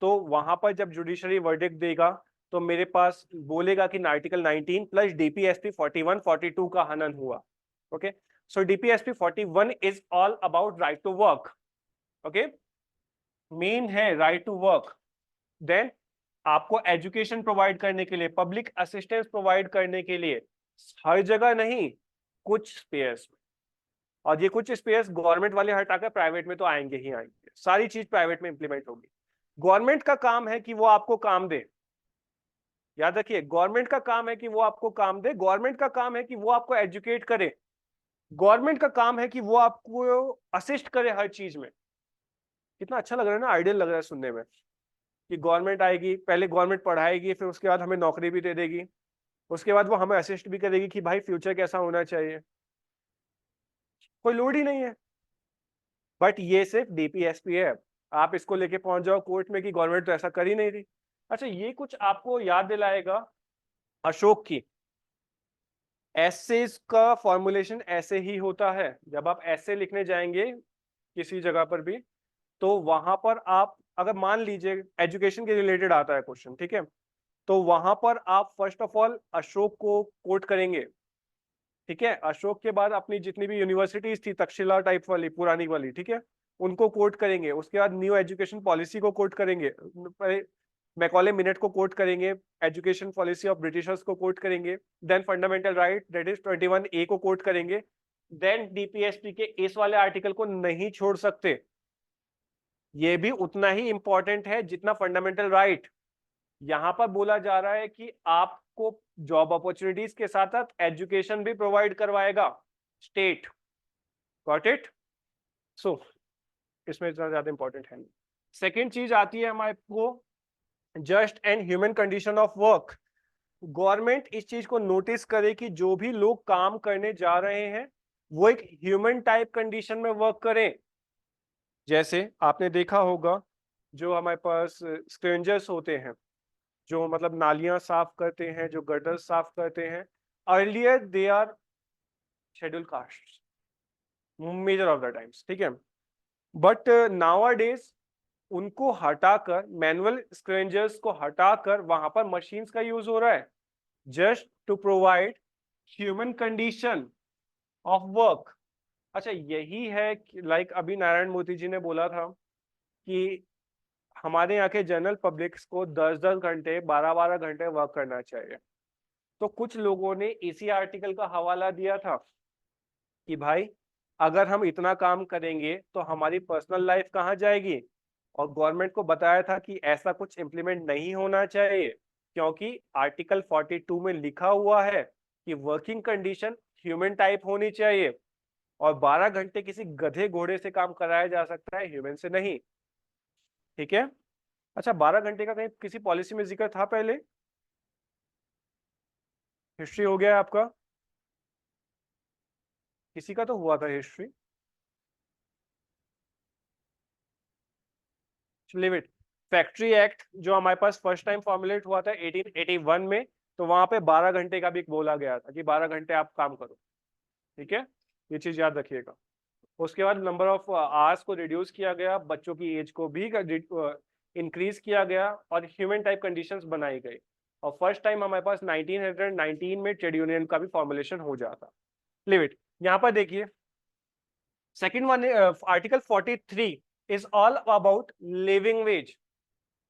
A: तो वहां पर जब जुडिशरी वर्डिक्ट देगा तो मेरे पास बोलेगा कि आर्टिकल 19 प्लस डीपीएसपी 41 42 का हनन हुआ. Okay. So DPSP 41 is all about right to work. Okay, main है राइट टू वर्क. देन आपको एजुकेशन प्रोवाइड करने के लिए, पब्लिक असिस्टेंस प्रोवाइड करने के लिए, हर जगह नहीं, कुछ स्पेयर्स में. और ये कुछ स्पेयर्स गवर्नमेंट वाले हटाकर प्राइवेट में तो आएंगे ही आएंगे. सारी चीज प्राइवेट में इंप्लीमेंट होगी. गवर्नमेंट का काम है कि वो आपको काम दे. याद रखिए, गवर्नमेंट का काम है कि वो आपको काम दे. गवर्नमेंट का काम है कि वो आपको एजुकेट करे. गवर्नमेंट का काम है कि वो आपको असिस्ट करे हर चीज में. कितना अच्छा लग रहा है ना, आइडियल लग रहा है सुनने में कि गवर्नमेंट आएगी, पहले गवर्नमेंट पढ़ाएगी, फिर उसके बाद हमें नौकरी भी दे देगी, उसके बाद वो हमें असिस्ट भी करेगी कि भाई फ्यूचर कैसा होना चाहिए. कोई लोड ही नहीं है. बट ये सिर्फ डीपीएसपी है. आप इसको लेके पहुंच जाओ कोर्ट में कि गवर्नमेंट तो ऐसा कर ही नहीं रही. अच्छा, ये कुछ आपको याद दिलाएगा अशोक की. एसेज का फॉर्मुलेशन ऐसे ही होता है. जब आप ऐसे लिखने जाएंगे किसी जगह पर भी, तो वहां पर आप अगर मान लीजिए एजुकेशन के रिलेटेड आता है क्वेश्चन, ठीक है, तो वहां पर आप फर्स्ट ऑफ ऑल अशोक को कोट करेंगे. ठीक है, अशोक के बाद अपनी जितनी भी यूनिवर्सिटीज थी तक्षशिला टाइप वाली पुरानी वाली, ठीक है, उनको कोट करेंगे. उसके बाद न्यू एजुकेशन पॉलिसी को कोट करेंगे, मैकॉले मिनट को कोट करेंगे, एजुकेशन पॉलिसी ऑफ ब्रिटिशर्स को कोट करेंगे, then fundamental right that is 21A को कोट करेंगे. देन डीपीएसपी के इस वाले आर्टिकल को नहीं छोड़ सकते. ये भी उतना ही इंपॉर्टेंट है जितना फंडामेंटल राइट. यहां पर बोला जा रहा है कि आपको जॉब अपॉर्चुनिटीज के साथ साथ एजुकेशन भी प्रोवाइड करवाएगा स्टेट. Got it? सो इसमें इतना ज्यादा इंपॉर्टेंट है नहीं. सेकेंड चीज आती है हमारे को just and human condition of work. Government इस चीज को नोटिस करे कि जो भी लोग काम करने जा रहे हैं वो एक ह्यूमन टाइप कंडीशन में वर्क करें. जैसे आपने देखा होगा जो हमारे पास स्ट्रेंजर्स होते हैं, जो मतलब नालियां साफ करते हैं, जो गटर साफ करते हैं, earlier they are schedule caste major of the times. ठीक है, बट नाउअडेज उनको हटाकर, मैनुअल स्ट्रेंजर्स को हटाकर वहां पर मशीन्स का यूज हो रहा है just to provide human condition of work. अच्छा, यही है लाइक अभी नारायण मूर्ति जी ने बोला था कि हमारे यहाँ के जनरल पब्लिक्स को 10-10 घंटे 12-12 घंटे वर्क करना चाहिए. तो कुछ लोगों ने इसी आर्टिकल का हवाला दिया था कि भाई अगर हम इतना काम करेंगे तो हमारी पर्सनल लाइफ कहाँ जाएगी. और गवर्नमेंट को बताया था कि ऐसा कुछ इंप्लीमेंट नहीं होना चाहिए क्योंकि आर्टिकल 42 में लिखा हुआ है कि वर्किंग कंडीशन ह्यूमन टाइप होनी चाहिए और 12 घंटे किसी गधे घोड़े से काम कराया जा सकता है, ह्यूमन से नहीं. ठीक है. अच्छा, 12 घंटे का कहीं किसी पॉलिसी में जिक्र था पहले? हिस्ट्री हो गया है आपका? किसी का तो हुआ था history. Live it. Factory act जो हमारे पास फर्स्ट टाइम फॉर्मुलेट हुआ था 1881 में, तो वहां पे 12 घंटे का भी बोला गया था कि 12 घंटे आप काम करो। ठीक है, ये चीज याद रखिएगा। उसके बाद नंबर ऑफ आवर्स को रिड्यूस किया गया, बच्चों की एज को भी इंक्रीज किया गया और ह्यूमन टाइप कंडीशंस बनाई गई। और फर्स्ट टाइम हमारे पास 1919 में ट्रेड यूनियन का भी फॉर्मुलेशन हो जाता। Live it. यहाँ पर देखिए second one, article 43 is all about living veg.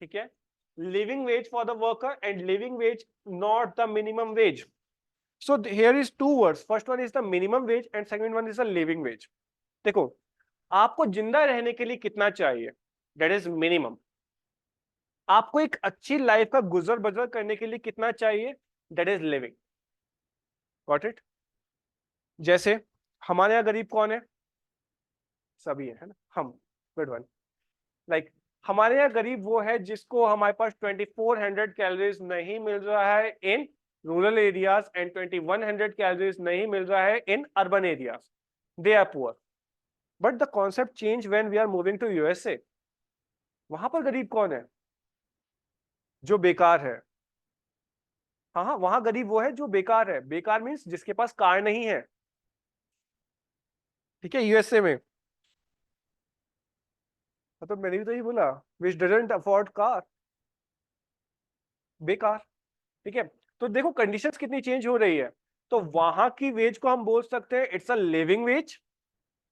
A: ठीक है, living ways for the worker and living veg not the minimum wage. So here is two words. First one is the minimum wage and second one is the living wage. देखो, आपको जिंदा रहने के लिए कितना चाहिए, that is minimum. आपको एक अच्छी लाइफ का गुजर बसर करने के लिए कितना चाहिए, that is living. Got it? जैसे हमारे यहाँ गरीब कौन है? सभी है ना, हम। Good one. लाइक हमारे यहाँ गरीब वो है जिसको हमारे पास 2400 कैलोरीज नहीं मिल रहा है in rural areas and 2100 calories नहीं मिल रहा है in urban areas. They are poor. But the concept change when we are moving to USA. वहां पर गरीब कौन है? जो बेकार है। हाँ हाँ, वहां गरीब वो है जो बेकार है। बेकार मीन्स जिसके पास कार नहीं है। ठीक है, यूएसए में तो मैंने भी तो ही बोला, विच डजंट अफोर्ड कार, बेकार। ठीक है, तो देखो कंडीशंस कितनी चेंज हो रही है। तो वहां की वेज को हम बोल सकते हैं इट्स अ लिविंग वेज,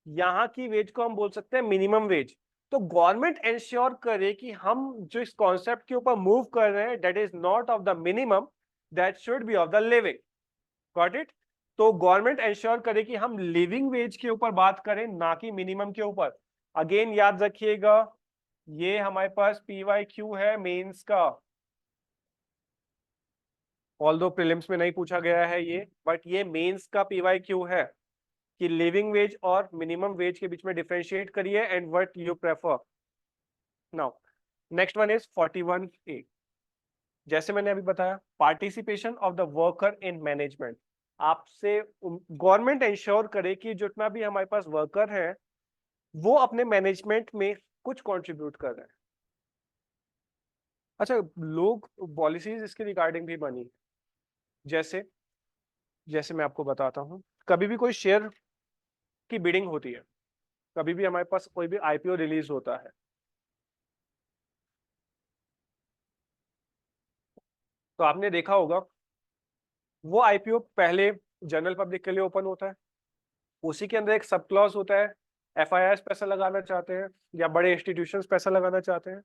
A: यहाँ की वेज को हम बोल सकते हैं मिनिमम वेज। तो गवर्नमेंट इंश्योर करे कि हम जो इस कॉन्सेप्ट के ऊपर मूव कर रहे हैं that is not of the minimum, that should be of the living. Got it? तो गवर्नमेंट इंश्योर करे कि हम लिविंग वेज के ऊपर बात करें, ना कि मिनिमम के ऊपर। अगेन याद रखिएगा, ये हमारे पास PYQ है मेंस का। ऑल्दो प्रीलिम्स में नहीं पूछा गया है ये, बट ये मेंस का PYQ है कि लिविंग वेज और मिनिमम वेज के बीच में डिफरेंशिएट करिए and what you prefer. Now next one is 41A। जैसे मैंने अभी बताया, participation of the worker in management. आपसे गवर्नमेंट इंश्योर करे कि जितना भी हमारे पास वर्कर है वो अपने मैनेजमेंट में कुछ कंट्रीब्यूट कर रहे हैं। अच्छा, लोग पॉलिसीज इसके रिगार्डिंग भी बनी। जैसे जैसे मैं आपको बताता हूँ, कभी भी कोई शेयर की बिडिंग होती है, कभी भी हमारे पास कोई भी IPO रिलीज होता है, तो आपने देखा होगा वो IPO पहले जनरल पब्लिक के लिए ओपन होता है। उसी के अंदर एक सब क्लॉज होता है, FIIs पैसा लगाना चाहते हैं या बड़े इंस्टीट्यूशंस पैसा लगाना चाहते हैं।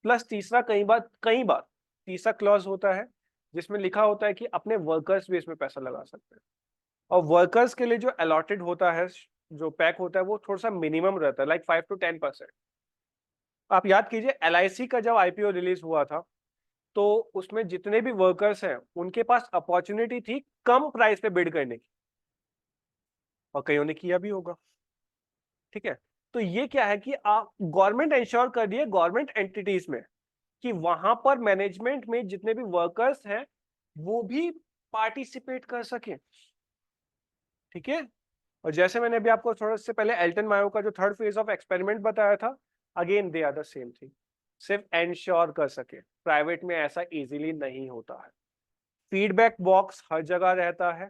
A: प्लस तीसरा कई बार तीसरा क्लॉज होता है जिसमें लिखा होता है कि अपने वर्कर्स भी इसमें पैसा लगा सकते हैं। और वर्कर्स के लिए जो अलॉटेड होता है, जो पैक होता है, वो थोड़ा सा मिनिमम रहता है, लाइक 5 to 10%। आप याद कीजिए LIC का जब IPO रिलीज हुआ था, तो उसमें जितने भी वर्कर्स हैं उनके पास अपॉर्चुनिटी थी कम प्राइस पे बिड करने की, और कईयों ने किया भी होगा। ठीक है, तो ये क्या है कि आप गवर्नमेंट इंश्योर कर दिए गवर्नमेंट एंटिटीज में कि वहां पर मैनेजमेंट में जितने भी वर्कर्स हैं वो भी पार्टिसिपेट कर सके। ठीक है, और जैसे मैंने अभी आपको थोड़ा से पहले एल्टन मायो का जो थर्ड फेज ऑफ एक्सपेरिमेंट बताया था, again they are the same thing. सिर्फ एंश्योर कर सके, प्राइवेट में ऐसा इजीली नहीं होता है। फीडबैक बॉक्स हर जगह रहता है,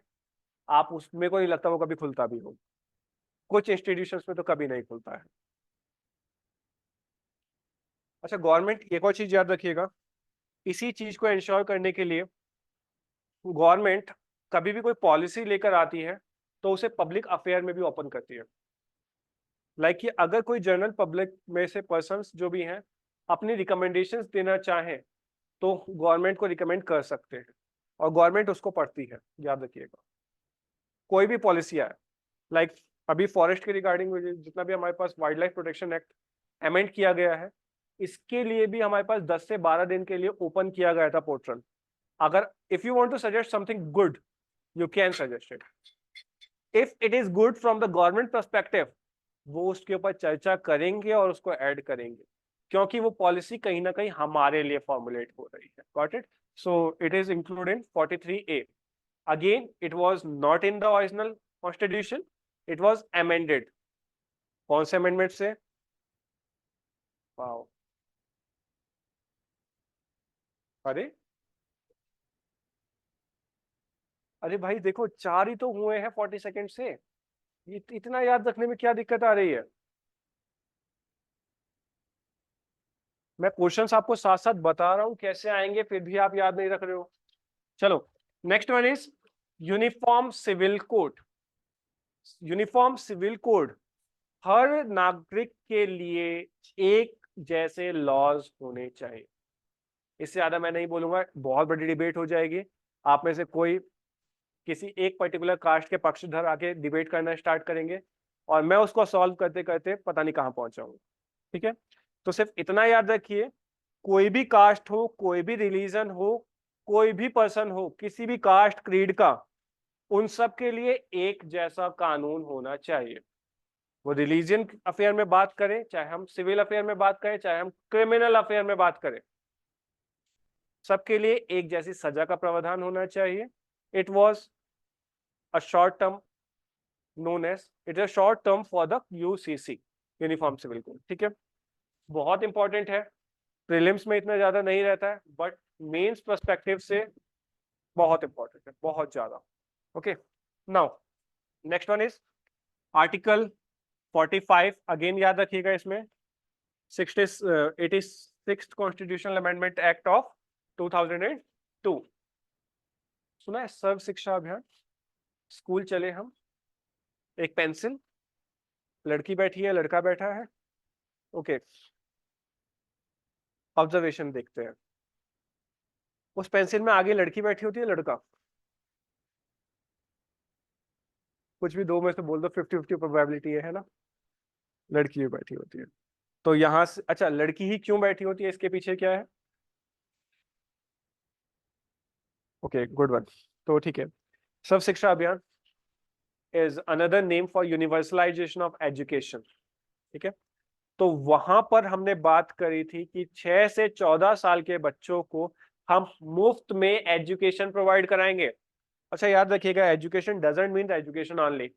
A: आप उसमें को नहीं लगता वो कभी खुलता भी हो, कुछ इंस्टीट्यूशंस में तो कभी नहीं खुलता है। अच्छा, गवर्नमेंट एक और चीज याद रखिएगा, इसी चीज को इंश्योर करने के लिए गवर्नमेंट कभी भी कोई पॉलिसी लेकर आती है तो उसे पब्लिक अफेयर में भी ओपन करती है। लाइक कि अगर कोई जनरल पब्लिक में से पर्सन्स जो भी हैं अपनी रिकमेंडेशंस देना चाहें तो गवर्नमेंट को रिकमेंड कर सकते हैं और गवर्नमेंट उसको पढ़ती है। याद रखिएगा, कोई भी पॉलिसी आए, लाइक अभी फॉरेस्ट के रिगार्डिंग जितना भी हमारे पास wild life protection act amend किया गया है, इसके लिए भी हमारे पास 10 से 12 दिन के लिए ओपन किया गया था पोर्टल। अगर if you want to suggest something good, you can suggest it. If it is good from the government perspective, वो उसके ऊपर चर्चा करेंगे और उसको ऐड करेंगे, क्योंकि वो पॉलिसी कहीं ना कहीं हमारे लिए फॉर्मुलेट हो रही है। Got it? So it is included 43A। Again it was not in the original constitution, it was amended. कौन से अमेंडमेंट से? वाओ, अरे अरे भाई देखो, 4 ही तो हुए हैं 40 सेकेंड से, इतना याद रखने में क्या दिक्कत आ रही है? मैं क्वेश्चंस आपको साथ साथ बता रहा हूं कैसे आएंगे, फिर भी आप याद नहीं रख रहे हो। चलो, next one is uniform civil code. Uniform civil code, हर नागरिक के लिए एक जैसे लॉज होने चाहिए। इससे ज्यादा मैं नहीं बोलूंगा, बहुत बड़ी डिबेट हो जाएगी। आप में से कोई किसी एक पर्टिकुलर कास्ट के पक्षधर आके डिबेट करना स्टार्ट करेंगे और मैं उसको सॉल्व करते करते पता नहीं कहां पहुंच जाऊंगा। ठीक है, तो सिर्फ इतना याद रखिए, कोई भी कास्ट हो, कोई भी रिलीजन हो, कोई भी पर्सन हो, किसी भी कास्ट क्रीड का, उन सब के लिए एक जैसा कानून होना चाहिए। वो रिलीजियन अफेयर में बात करें, चाहे हम सिविल अफेयर में बात करें, चाहे हम क्रिमिनल अफेयर में बात करें, सबके लिए एक जैसी सजा का प्रावधान होना चाहिए। It was a short term known as, it is a short term for the UCC, uniform civil code. ठीक है, बहुत इंपॉर्टेंट है, प्रीलिम्स में इतना ज्यादा नहीं रहता है, बट मेंस पर्सपेक्टिव से बहुत इंपॉर्टेंट है, बहुत ज्यादा। Okay, now next one is article 45। Again याद रखिएगा, इसमें 86th constitutional amendment act of 2002। सुना है सर्व शिक्षा अभियान? स्कूल चले हम, एक पेंसिल, लड़की बैठी है, लड़का बैठा है, ओके, ऑब्जर्वेशन देखते हैं। उस पेंसिल में आगे लड़की बैठी होती है, लड़का? कुछ भी दो में से बोल दो, 50-50 प्रोबेबिलिटी है ना? लड़की भी बैठी होती है। तो यहां से, अच्छा, लड़की ही क्यों बैठी होती है, इसके पीछे क्या है? Okay, good one. तो ठीक है, सर्व शिक्षा अभियान is another name for universalization of education. ठीक है, तो वहां पर हमने बात करी थी कि 6 से 14 साल के बच्चों को हम मुफ्त में एजुकेशन प्रोवाइड कराएंगे। अच्छा, याद रखिएगा, education doesn't mean education only.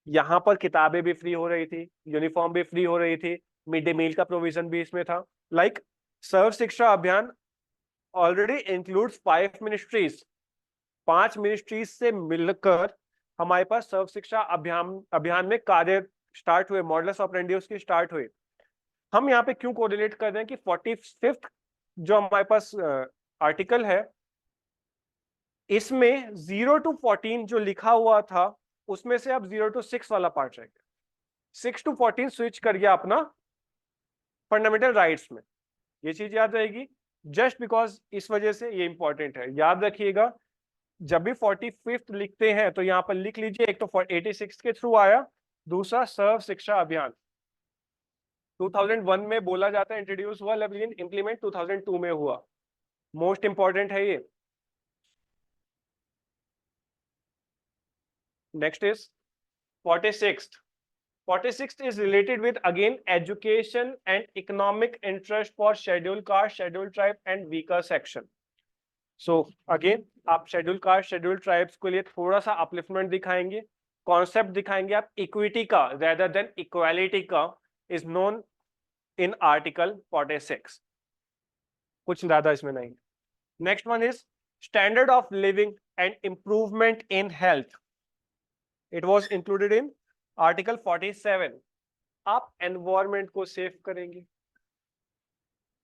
A: यहाँ पर किताबें भी फ्री हो रही थी, यूनिफॉर्म भी फ्री हो रही थी, मिड डे मील का प्रोविजन भी इसमें था। लाइक सर्व शिक्षा अभियान ऑलरेडी इंक्लूड्स 5 मिनिस्ट्रीज। 5 मिनिस्ट्रीज से मिलकर हमारे पास सर्व शिक्षा अभियान अभियान में कार्य स्टार्ट हुए, मॉडल्स ऑपरेंडी उसकी स्टार्ट हुए। हम यहाँ पे क्यों कोरिलेट कर रहे हैं कि 45th जो हमारे पास आर्टिकल है, इसमें 0 to 14 जो लिखा हुआ था, उसमें से अब 0 to 6 वाला पार्ट रहेगा। 6 to 14 स्विच कर गया अपना फंडामेंटल राइट्स में। ये चीज याद रहेगी, जस्ट बिकॉज इस वजह से ये इंपॉर्टेंट है। याद रखिएगा, जब भी 45th लिखते हैं तो यहाँ पर लिख लीजिए, एक तो 86 के थ्रू आया, दूसरा सर्व शिक्षा अभियान 2001 में बोला जाता है इंट्रोड्यूस हुआ, लेकिन इंप्लीमेंट 2002 में हुआ। मोस्ट इंपॉर्टेंट है ये। Next is 46th। 46th is related with again education and economic interest for scheduled caste, scheduled tribe and weaker section. So again आप scheduled caste, scheduled tribes के लिए थोड़ा सा upliftment दिखाएंगे, कॉन्सेप्ट दिखाएंगे आप इक्विटी का rather than equality का, is known in article 46। कुछ ज्यादा इसमें नहीं। Next one is standard of living and improvement in health. It was included in article 47। आप एनवायरमेंट को सेफ करेंगे,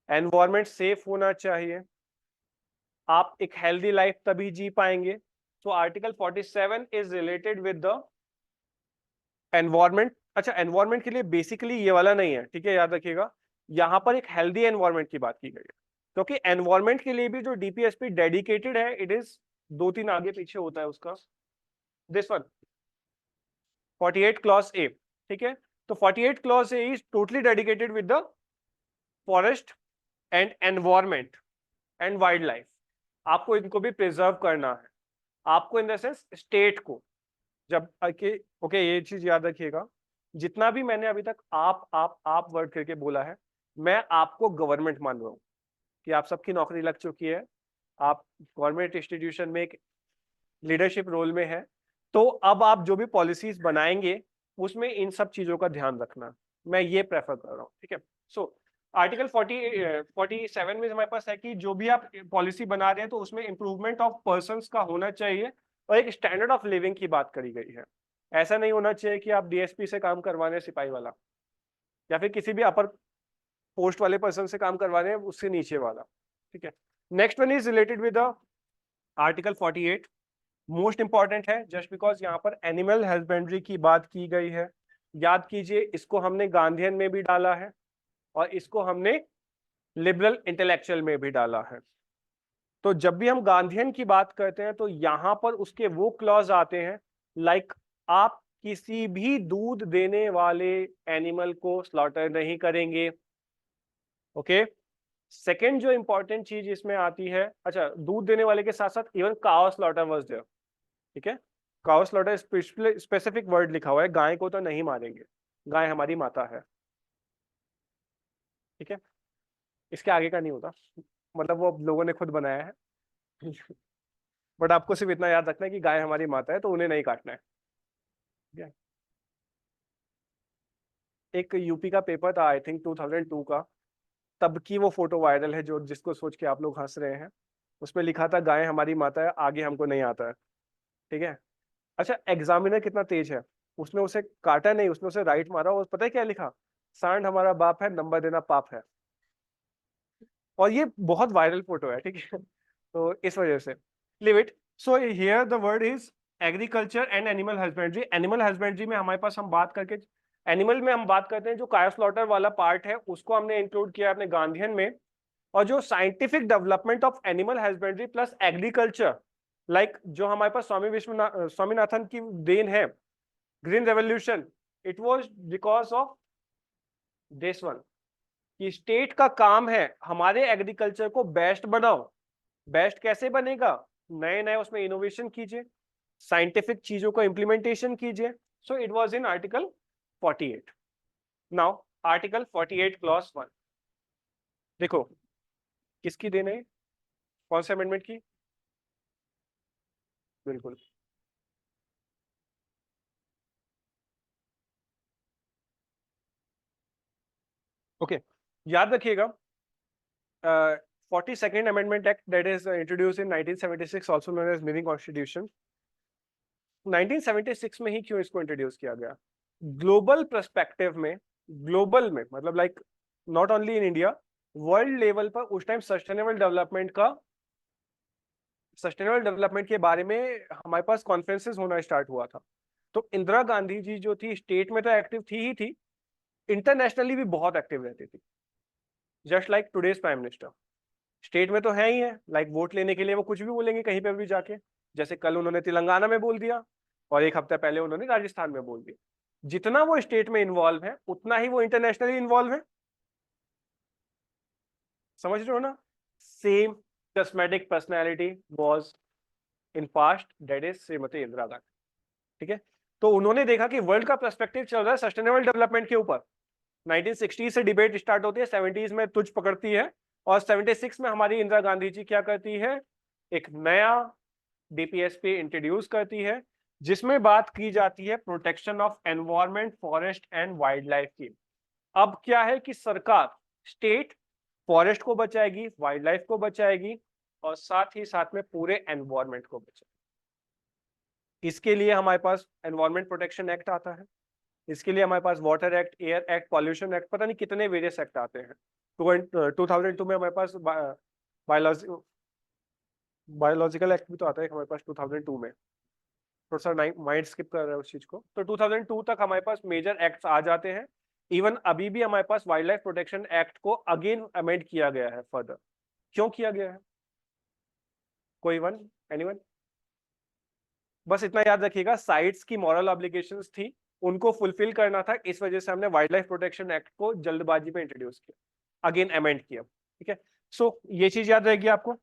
A: एनवायरमेंट सेफ होना चाहिए, आप एक हेल्दी लाइफ तभी जी पाएंगे। तो article 47 is related with the environment. अच्छा, एनवायरमेंट के लिए बेसिकली ये वाला नहीं है, ठीक है, याद रखिएगा, यहां पर एक हेल्दी एनवायरमेंट की बात की गई है, क्योंकि एनवायरमेंट के लिए भी जो डीपीएसपी डेडिकेटेड है, इट इज 2-3 आगे पीछे होता है उसका। दिस वन 48 क्लॉज ए, ठीक है, तो 48 clause A is totally dedicated with the forest and environment and wild life. आपको इनको भी प्रिजर्व करना है, आपको इन द सेंस स्टेट को। जब ओके, ये चीज याद रखिएगा, जितना भी मैंने अभी तक आप वर्ड करके बोला है, मैं आपको गवर्नमेंट मान रहा हूं कि आप सबकी नौकरी लग चुकी है, आप गवर्नमेंट इंस्टीट्यूशन में एक लीडरशिप रोल में है, तो अब आप जो भी पॉलिसीज बनाएंगे उसमें इन सब चीजों का ध्यान रखना, मैं ये प्रेफर कर रहा हूँ, ठीक है। सो आर्टिकल 47 में हमारे पास है कि जो भी आप पॉलिसी बना रहे हैं तो उसमें इंप्रूवमेंट ऑफ पर्संस का होना चाहिए और एक स्टैंडर्ड ऑफ लिविंग की बात करी गई है। ऐसा नहीं होना चाहिए कि आप डीएसपी से काम करवाने सिपाही वाला या फिर किसी भी अपर पोस्ट वाले पर्सन से काम करवाने उससे नीचे वाला, ठीक है। Next one is related with article 48, most important है जस्ट बिकॉज यहाँ पर एनिमल हस्बेंड्री की बात की गई है। याद कीजिए, इसको हमने गांधीयन में भी डाला है और इसको हमने लिबरल इंटेलेक्चुअल में भी डाला है। तो जब भी हम गांधीयन की बात करते हैं तो यहां पर उसके वो क्लॉज आते हैं लाइक आप किसी भी दूध देने वाले एनिमल को स्लॉटर नहीं करेंगे, ओके। सेकेंड जो इंपॉर्टेंट चीज इसमें आती है, अच्छा दूध देने वाले के साथ साथ even cow slaughter was there, ठीक है। काउ स्लॉटर स्पेसिफिक वर्ड लिखा हुआ है, गाय को तो नहीं मारेंगे, गाय हमारी माता है, ठीक है। इसके आगे का नहीं होता, मतलब वो लोगों ने खुद बनाया है बट आपको सिर्फ इतना याद रखना है कि गाय हमारी माता है तो उन्हें नहीं काटना है, ठीक है। एक यूपी का पेपर था आई थिंक 2002 का, तब की वो फोटो वायरल है जो जिसको सोच के आप लोग हंस रहे हैं। उसमें लिखा था गाय हमारी माता है, आगे हमको नहीं आता है, ठीक है। अच्छा एग्जामिनर कितना तेज है, उसने उसे काटा नहीं, उसने उसे राइट मारा और पता है क्या लिखा, सांड हमारा बाप है, नंबर देना पाप है। और ये बहुत वायरल फोटो है, ठीक है तो इस वजह से live it. So here the word is agriculture and animal husbandry. Animal husbandry में हमारे पास हम बात करके एनिमल में हम बात करते हैं जो कायोस्लॉटर वाला पार्ट है उसको हमने इंक्लूड किया अपने गांधीयन में। और जो scientific development of animal husbandry plus agriculture like जो हमारे पास स्वामीनाथन की देन है, green revolution, it was because of this one कि स्टेट का काम है हमारे एग्रीकल्चर को बेस्ट बनाओ। बेस्ट कैसे बनेगा, नए नए उसमें इनोवेशन कीजिए, साइंटिफिक चीजों को इंप्लीमेंटेशन कीजिए। सो it was in article 48। Now article 48 clause 1 देखो किसकी देन है, कौन से अमेंडमेंट की, बिल्कुल ओके। याद रखिएगा 42nd amendment act that is introduced in 1976 also known as living constitution. 1976 में ही क्यों इसको इंट्रोड्यूस किया गया, ग्लोबल पर्सपेक्टिव में, ग्लोबल में मतलब like not only in India, world level पर उस टाइम सस्टेनेबल डेवलपमेंट के बारे में हमारे पास कॉन्फ्रेंसेस होना स्टार्ट हुआ था। तो इंदिरा गांधी जी जो थी स्टेट में तो एक्टिव थी ही थी, इंटरनेशनली भी बहुत एक्टिव रहती थी, just like today's prime minister. State में तो है ही है, लाइक वोट लेने के लिए वो कुछ भी बोलेंगे कहीं पे भी जाके, जैसे कल उन्होंने तेलंगाना में बोल दिया और एक हफ्ता पहले उन्होंने राजस्थान में बोल दिया। जितना वो स्टेट में इन्वॉल्व है उतना ही वो इंटरनेशनली इन्वॉल्व है, समझ रहे हो ना। Same cosmetic personality was in past that is Shrimati Indira Gandhi, ठीक है। तो उन्होंने देखा कि वर्ल्ड का पर्सपेक्टिव चल रहा है सस्टेनेबल डेवलपमेंट के ऊपर। 1960 से डिबेट स्टार्ट होती है, 70s में तुझ पकड़ती है और 76 में हमारी इंदिरा गांधी जी क्या करती है, एक नया डीपीएसपी इंट्रोड्यूस करती है जिसमें बात की जाती है protection of environment, forest and wild life की। अब क्या है कि सरकार स्टेट फॉरेस्ट को बचाएगी, वाइल्ड लाइफ को बचाएगी और साथ ही साथ में पूरे एनवायरमेंट को बचाएगी। इसके लिए हमारे पास एनवायरमेंट प्रोटेक्शन एक्ट आता है, इसके लिए हमारे पास water act, air act, pollution act, पता नहीं कितने वेरियस एक्ट आते हैं। 2002 में हमारे पास बायोलॉजिकल एक्ट भी तो आता है हमारे पास 2002 में, थोड़ा सा माइंड स्किप कर रहा है उस चीज को। तो 2002 तक हमारे पास मेजर एक्ट्स आ जाते हैं। इवन अभी भी हमारे पास वाइल्ड लाइफ प्रोटेक्शन एक्ट को अगेन अमेंड किया गया है फर्दर। क्यों किया गया है, कोई वन, एनीवन? बस इतना याद रखिएगा, साइट्स की मॉरल ऑब्लिगेशंस थी, उनको फुलफिल करना था, इस वजह से हमने वाइल्ड लाइफ प्रोटेक्शन एक्ट को जल्दबाजी में इंट्रोड्यूस किया, अगेन अमेंड किया, ठीक है। सो ये चीज याद रहेगी आपको।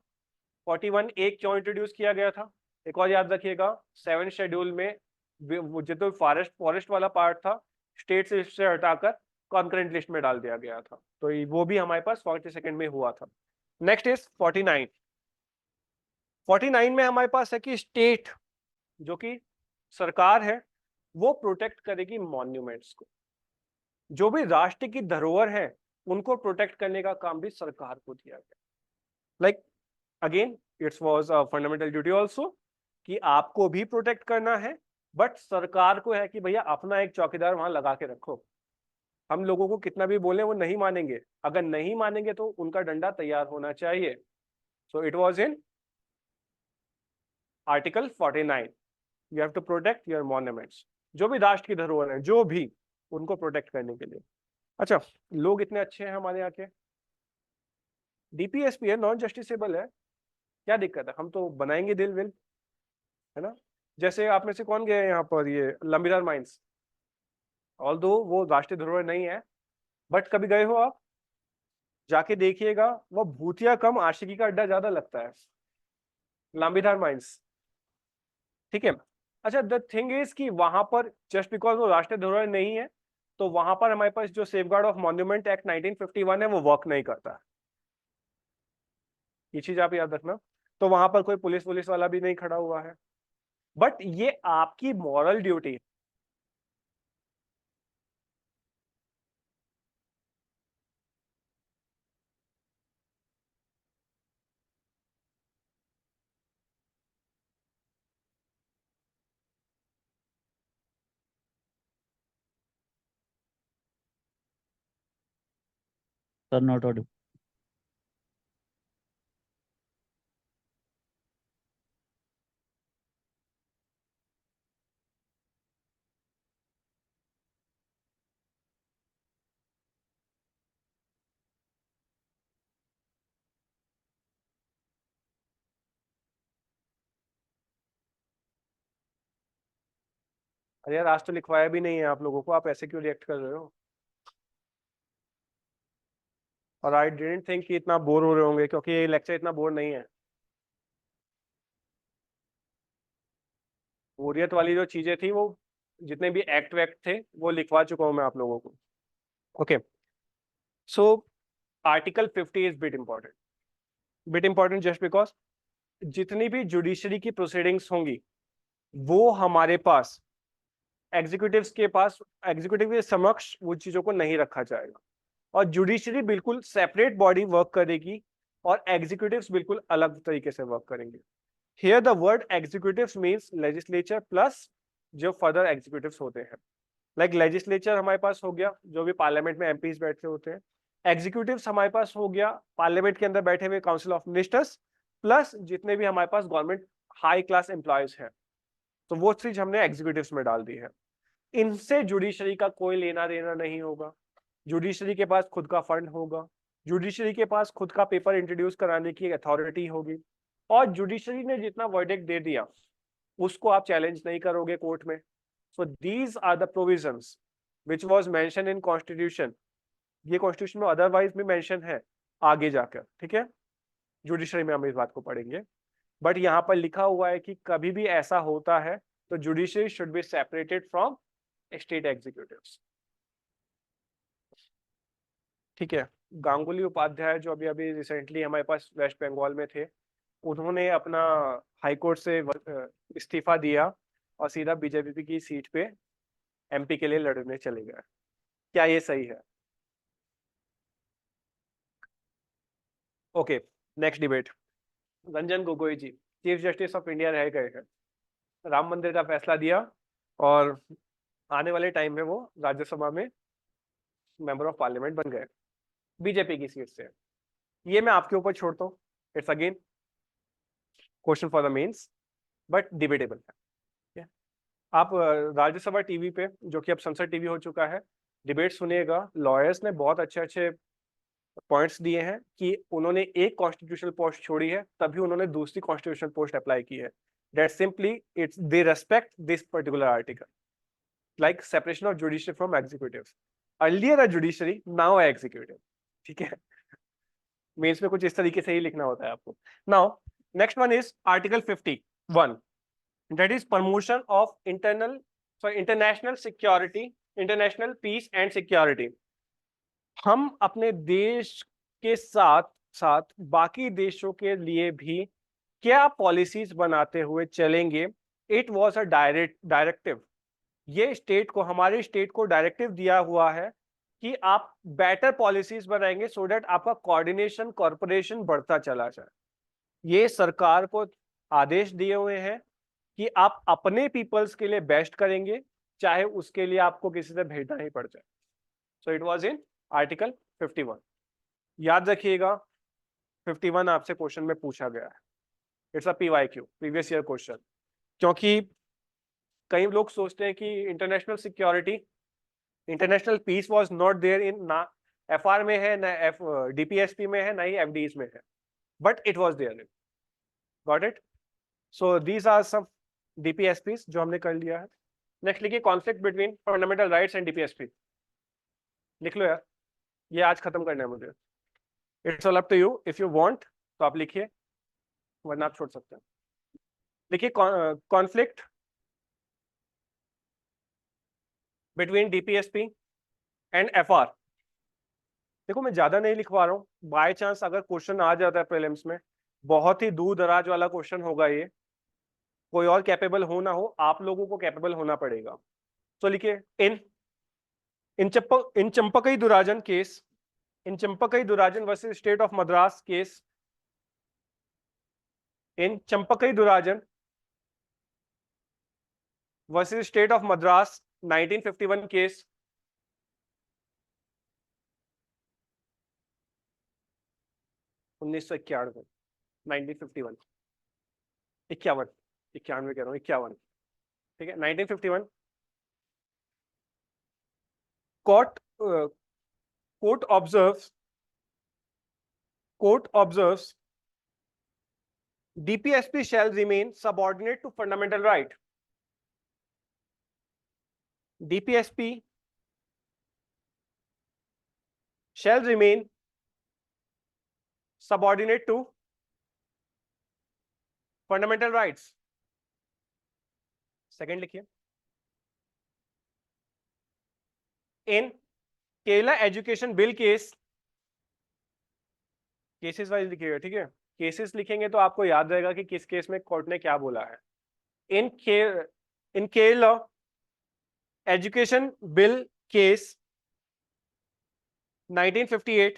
A: 41A क्यों इंट्रोड्यूस किया गया था, एक और याद रखिएगा, 7 शेड्यूल में जो फॉरेस्ट वाला पार्ट था स्टेट से हटाकर कॉन्करेंट लिस्ट में डाल दिया गया था, तो वो भी हमारे पास 42nd में हुआ था। नेक्स्ट इज 49 में हमारे पास है कि स्टेट जो कि सरकार है वो प्रोटेक्ट करेगी मॉन्यूमेंट्स को। जो भी राष्ट्र की धरोहर है उनको प्रोटेक्ट करने का काम भी सरकार को दिया गया। Like again it's was a fundamental duty also कि आपको भी प्रोटेक्ट करना है, बट सरकार को है कि भैया अपना एक चौकीदार वहां लगा के रखो। हम लोगों को कितना भी बोले वो नहीं मानेंगे, अगर नहीं मानेंगे तो उनका डंडा तैयार होना चाहिए। So it was in article 49, you have to protect your monuments. जो भी राष्ट्र की धरोहर है जो भी, उनको प्रोटेक्ट करने के लिए। अच्छा, लोग इतने अच्छे हैं हमारे यहाँ के, डीपीएसपी है, नॉन जस्टिसेबल है, क्या दिक्कत है, हम तो बनाएंगे दिल विल, है ना। जैसे आप में से कौन गए यहाँ पर ये लंबीरार माइंस, ऑल्दो वो राष्ट्रीय धरोहर नहीं है, बट कभी गए हो आप, जाके देखिएगा, वो भूतिया कम आशिकी का अड्डा ज्यादा लगता है, लंबीधार माइंस, ठीक है। अच्छा, द थिंग इज कि वहां पर जस्ट बिकॉज वो राष्ट्रीय धरोहर नहीं है, तो वहां पर हमारे पास जो सेफगार्ड ऑफ मॉन्यूमेंट एक्ट 1951 है वो वर्क नहीं करता, ये चीज आप याद रखना। तो वहां पर कोई पुलिस पुलिस वाला भी नहीं खड़ा हुआ है, बट ये आपकी moral duty.
C: Sir not audio.
A: अरे यार, आज तो लिखवाया भी नहीं है आप लोगों को, आप ऐसे क्यों रिएक्ट कर रहे हो। और आई डिडंट थिंक कि इतना बोर हो रहे होंगे, क्योंकि ये लेक्चर इतना बोर नहीं है। बोरियत वाली जो चीजें थी वो, जितने भी एक्ट वैक्ट थे वो लिखवा चुका हूं मैं आप लोगों को। Okay, so article 50 is bit important just because जितनी भी जुडिशरी की प्रोसीडिंग्स होंगी वो हमारे पास एग्जीक्यूटिव्स के पास, एग्जीक्यूटिव के समक्ष वो चीजों को नहीं रखा जाएगा, और जुडिशरी बिल्कुल सेपरेट बॉडी वर्क करेगी और एग्जीक्यूटिव्स बिल्कुल अलग तरीके से वर्क करेंगे। Here the word executives means legislature plus जो फर्दर एग्जीक्यूटिव्स होते हैं। लाइक लेजिस्लेचर हमारे पास हो गया, जो भी पार्लियामेंट में एमपीज बैठे होते हैं। एग्जीक्यूटिव्स हमारे पास हो गया पार्लियामेंट के अंदर बैठे हुए काउंसिल ऑफ मिनिस्टर्स, प्लस जितने भी हमारे पास गवर्नमेंट हाई क्लास एम्प्लॉयज हैं, तो वो चीज हमने एग्जीक्यूटिव्स में डाल दी है। इनसे जुडिशरी का कोई लेना देना नहीं होगा। जुडिशरी के पास खुद का फंड होगा, जुडिशरी के पास खुद का पेपर इंट्रोड्यूस कराने की अथॉरिटी होगी, और जुडिशरी ने जितना वर्डिक्ट दे दिया उसको आप चैलेंज नहीं करोगे कोर्ट में। So these are the provisions which was mention in constitution. ये कॉन्स्टिट्यूशन में अदरवाइज भी मेंशन है आगे जाकर, ठीक है, जुडिशरी में हम इस बात को पढ़ेंगे। बट यहाँ पर लिखा हुआ है कि कभी भी ऐसा होता है तो judiciary should be separated from state executives, ठीक है। गांगुली उपाध्याय जो अभी अभी रिसेंटली हमारे पास वेस्ट बंगाल में थे, उन्होंने अपना हाईकोर्ट से इस्तीफा दिया और सीधा बीजेपी की सीट पे एमपी के लिए लड़ने चले गए। क्या ये सही है? Okay, next debate. Ranjan Gogoi ji chief justice of India रह गए हैं, राम मंदिर का फैसला दिया, और आने वाले टाइम में वो राज्यसभा में मेंबर ऑफ पार्लियामेंट बन गए बीजेपी की सीट से। ये मैं आपके ऊपर छोड़ता हूँ, it's again question for the mains, but debatable है। आप राज्यसभा टीवी पे, जो कि अब संसद टीवी हो चुका है, डिबेट सुनिएगा। लॉयर्स ने बहुत अच्छे अच्छे पॉइंट्स दिए हैं कि उन्होंने एक कॉन्स्टिट्यूशनल पोस्ट छोड़ी है तभी उन्होंने दूसरी कॉन्स्टिट्यूशनल पोस्ट अप्लाई की है। That simply it's they respect this particular article, like separation of judiciary from executive. Earlier a judiciary, now executive, ठीक है। मेंस में कुछ इस तरीके से ही लिखना होता है आपको। Now next one is article 51, that is promotion of international security, international peace and security. हम अपने देश के साथ साथ बाकी देशों के लिए भी क्या पॉलिसीज बनाते हुए चलेंगे इट वॉज अ डायरेक्टिव। ये स्टेट को, हमारे स्टेट को डायरेक्टिव दिया हुआ है कि आप बेटर पॉलिसीज बनाएंगे सो दैट आपका कोऑर्डिनेशन कॉर्पोरेशन बढ़ता चला जाए। ये सरकार को आदेश दिए हुए हैं कि आप अपने पीपल्स के लिए बेस्ट करेंगे, चाहे उसके लिए आपको किसी से भेजना ही पड़ जाए। सो इट वाज इन आर्टिकल 51। याद रखिएगा 51 आपसे क्वेश्चन में पूछा गया है। It's a PYQ, previous year question. क्योंकि कई लोग सोचते हैं कि international security, international peace was not there in, ना एफआर में है, ना डीपीएसपी में है, ना ही एफडीज में है, but it was there in. Got it? So these are some DPSPs जो हमने कर लिया है। नेक्स्ट लिखिए conflict between fundamental rights and DPSP. लिख लो यार, ये आज खत्म करना है मुझे। It's all up to you, if you want तो आप लिखिए, वरना आप छोड़ सकते हैं। देखिए conflict between DPSP and FR. देखो मैं ज्यादा नहीं लिखवा रहा हूँ, बाय चांस अगर क्वेश्चन आ जाता है प्रीलिम्स में, बहुत ही दूर दराज वाला क्वेश्चन होगा ये, कोई और कैपेबल हो ना हो, आप लोगों को कैपेबल होना पड़ेगा। तो लिखिए in Champakam Dorairajan case, in Champakam Dorairajan versus state of Madras case, in Champakam Dorairajan versus state of Madras 1951 case, 1991, 1951, 51, 91 कह रहा हूँ, 51, ठीक है 1951। Court court observes DPSP shall remain subordinate to fundamental right. DPSP shall remain subordinate to fundamental rights. Second लिखिए, in Kerala education bill case, cases wise लिखिएगा, ठीक है? Cases लिखेंगे तो आपको याद रहेगा कि किस केस में कोर्ट ने क्या बोला है। In Kerala education bill case 1958,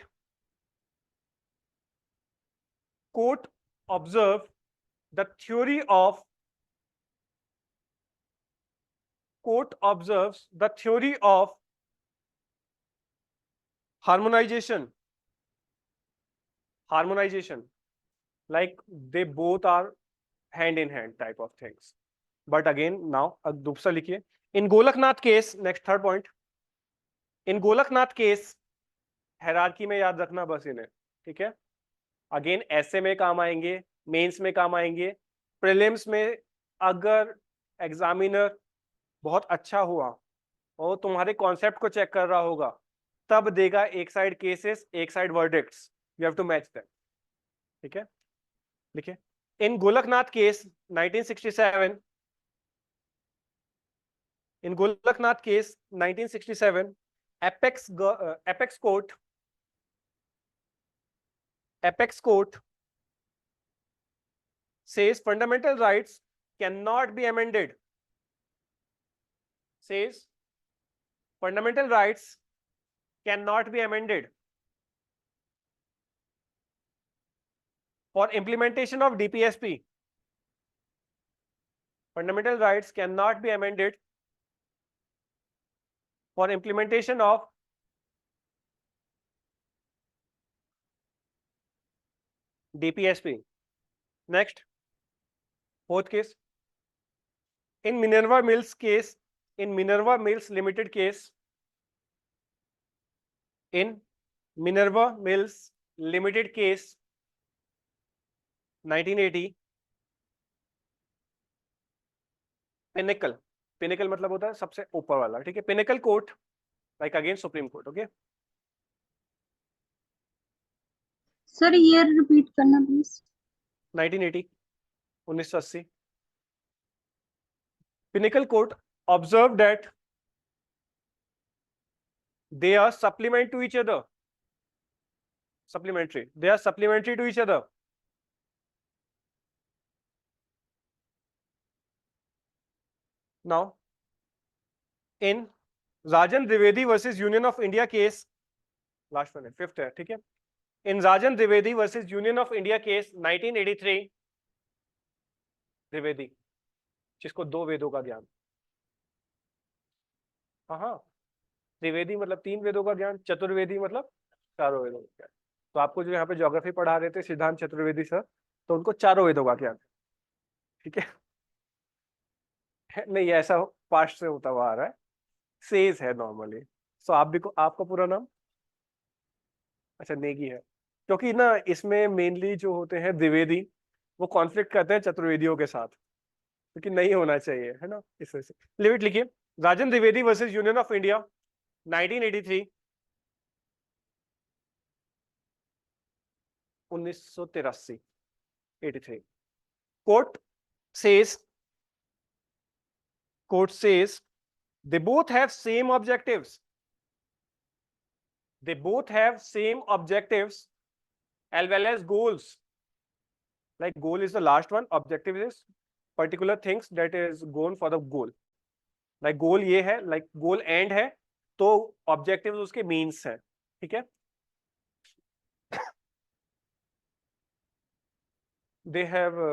A: court observe the theory of court observes the theory of harmonization, like they both are hand in hand type of things. But again now दूसरा लिखिए, in Golaknath case, next third point, in Golaknath case, hierarchy में याद रखना बस इन्हें, ठीक है? Again ऐसे में काम आएंगे, मेंस में काम आएंगे, प्रीलिम्स में अगर एग्जामिनर बहुत अच्छा हुआ और तुम्हारे कॉन्सेप्ट को चेक कर रहा होगा, तब देगा एक साइड केसेस, एक side verdicts, you have to match them, ठीक है? लिखिए, in Golaknath case 1967, in Golaknath case 1967, apex court says fundamental rights cannot be amended, says fundamental rights cannot be amended for implementation of DPSP. Fundamental rights cannot be amended for implementation of DPSP. Next, fourth case, in Minerva Mills case, in Minerva Mills Limited case, in Minerva Mills Limited case 1980, pinnacle मतलब होता है सबसे ऊपर वाला, ठीक है? Pinnacle court, like again supreme court, okay?
B: Sir year repeat करना please.
A: 1980, 1980, pinnacle court observe that they are supplement to each other, supplementary, they are supplementary to each other. Now in Rajan Dwivedi versus union of India case, last one है, fifth है, ठीक है। In Rajan Dwivedi versus union of India case 1983, Dwivedi जिसको दो वेदों का ज्ञान, हाँ, त्रिवेदी मतलब तीन वेदों का ज्ञान, चतुर्वेदी मतलब चारों वेदों का ज्ञान। तो आपको जो यहाँ पे ज्योग्राफी पढ़ा रहे थे सिद्धांत चतुर्वेदी सर, तो उनको चारों वेदों का ज्ञान, ठीक है। नहीं ऐसा पास्ट से होता हुआ आ रहा है, सेज है नॉर्मली। सो आप भी आपका पूरा नाम, अच्छा नेगी है, क्योंकि ना इसमें मेनली जो होते हैं द्विवेदी वो कॉन्फ्लिक्ट करते हैं चतुर्वेदियों के साथ, क्योंकि नहीं होना चाहिए, है ना, इस वजह से। लिमिट लिखिए, Rajan Dwivedi versus union of India 1983, 1983, 83। Court says court says they both have same objectives, they both have same objectives as well as goals, like goal is the last one, objective is particular things that is gone for the goal, like goal ये है, like goal end है, तो objectives उसके means है, ठीक है। they have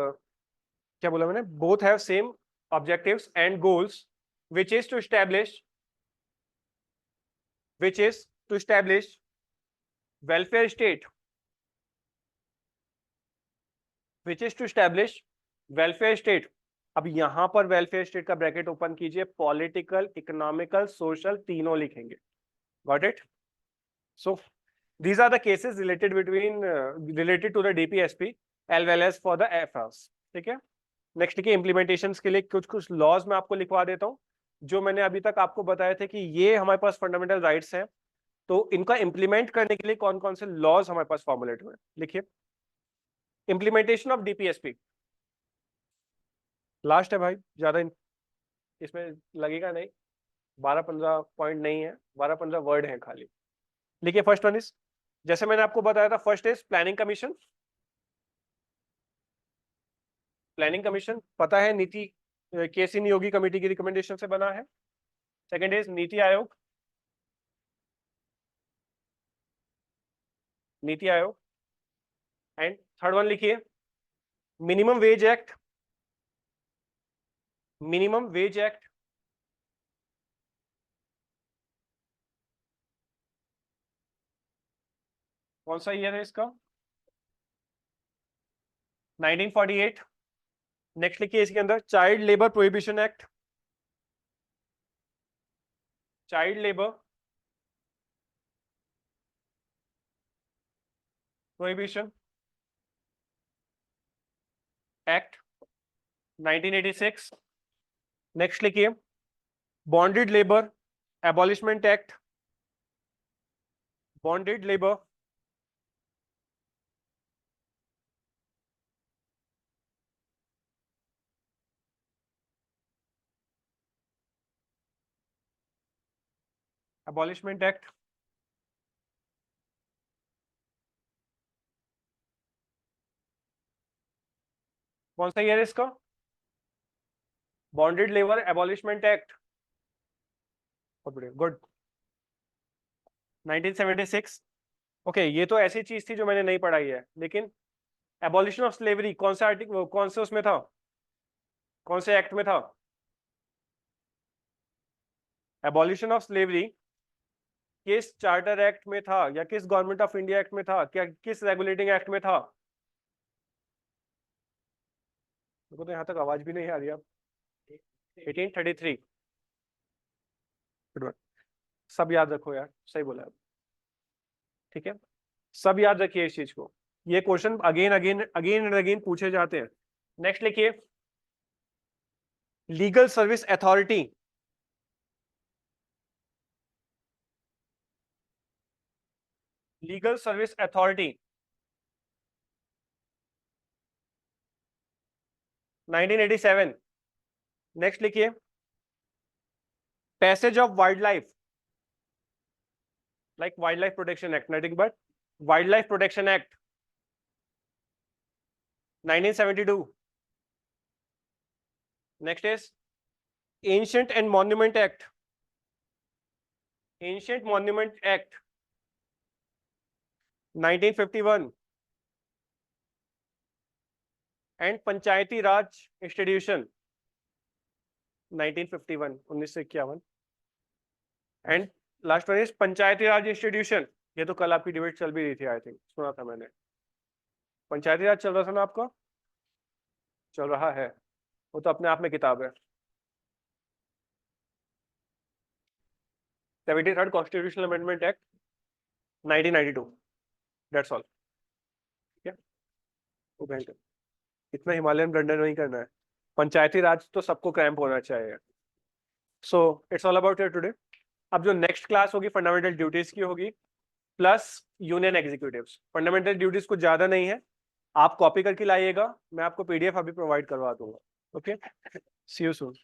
A: क्या बोला मैंने, both have same objectives and goals which is to establish welfare state, which is to establish welfare state। अब यहां पर वेलफेयर स्टेट का ब्रैकेट ओपन कीजिए, पॉलिटिकल, इकोनॉमिकल, सोशल तीनों लिखेंगे, got it. So these are the cases related between related to the DPSP as well as for the FRs, ठीक है। Next के इम्प्लीमेंटेशंस के लिए कुछ कुछ लॉज मैं आपको लिखवा देता हूं, जो मैंने अभी तक आपको बताया थे कि ये हमारे पास फंडामेंटल राइट्स हैं, तो इनका इंप्लीमेंट करने के लिए कौन कौन से लॉज हमारे पास फॉर्मुलेट हुए, लिखिए। इंप्लीमेंटेशन ऑफ DPSP लास्ट है भाई, ज्यादा इसमें लगेगा नहीं, 12-15 पॉइंट नहीं है, 12-15 वर्ड है खाली, लिखिए। फर्स्ट वन इज, जैसे मैंने आपको बताया था, first is planning commission. Planning commission पता है, नीति केसी नियोगी कमेटी की रिकमेंडेशन से बना है। Second is NITI Aayog, NITI Aayog. And third one लिखिए, minimum wage act, minimum wage act. कौन सा ईयर है इसका, 1948। नेक्स्ट लिखिए इसके अंदर, child labour prohibition act, child labour prohibition act 1986। Next लिखिए, bonded labour abolishment act, bonded labour abolishment act. कौन सा ईयर है इसका, बॉन्डेड लेबर एबॉलिशमेंट एक्ट, बहुत बढ़िया, गुड, 1976। ओके, ये तो ऐसी चीज थी जो मैंने नहीं पढ़ाई है, लेकिन एबॉलिशन ऑफ स्लेवरी कौन सा आर्टिकल, कौन से उसमें था, कौन से एक्ट में था, एबॉलिशन ऑफ स्लेवरी किस चार्टर एक्ट में था, या किस गवर्नमेंट ऑफ इंडिया एक्ट में था, क्या किस रेगुलेटिंग एक्ट में था। देखो तो यहाँ तक आवाज भी नहीं आ रही अब, 1833। सब याद रखो यार, सही बोला, ठीक है, सब याद रखिए इस चीज को, ये question again again again and again पूछे जाते हैं। नेक्स्ट लिखिए, legal service authority, legal service authority 1987। Next लिखिए, passage of wild life, like wild life protection act, nothing but wild life protection act 1972। Next is ancient and monument act, ancient monument act 1951 and Panchayati Raj institution 1951 1951 and last one is Panchayati Raj institution. ये तो कल आपकी debate चल भी रही थी, I think सुना था मैंने। पंचायती राज चल रहा था ना आपका, चल रहा है, वो तो अपने आप में किताब है। 73rd constitutional amendment act 1992, that's all. ठीक है, वो बेहतर, इतना हिमालयन ब्लंडर नहीं करना है। पंचायती राज तो सबको क्रैम्प होना चाहिए। So it's all about today. अब जो नेक्स्ट क्लास होगी फंडामेंटल ड्यूटीज की होगी plus union executives. Fundamental duties कुछ ज्यादा नहीं है, आप कॉपी करके लाइएगा, मैं आपको पीडीएफ अभी प्रोवाइड करवा दूंगा। Okay, see you soon.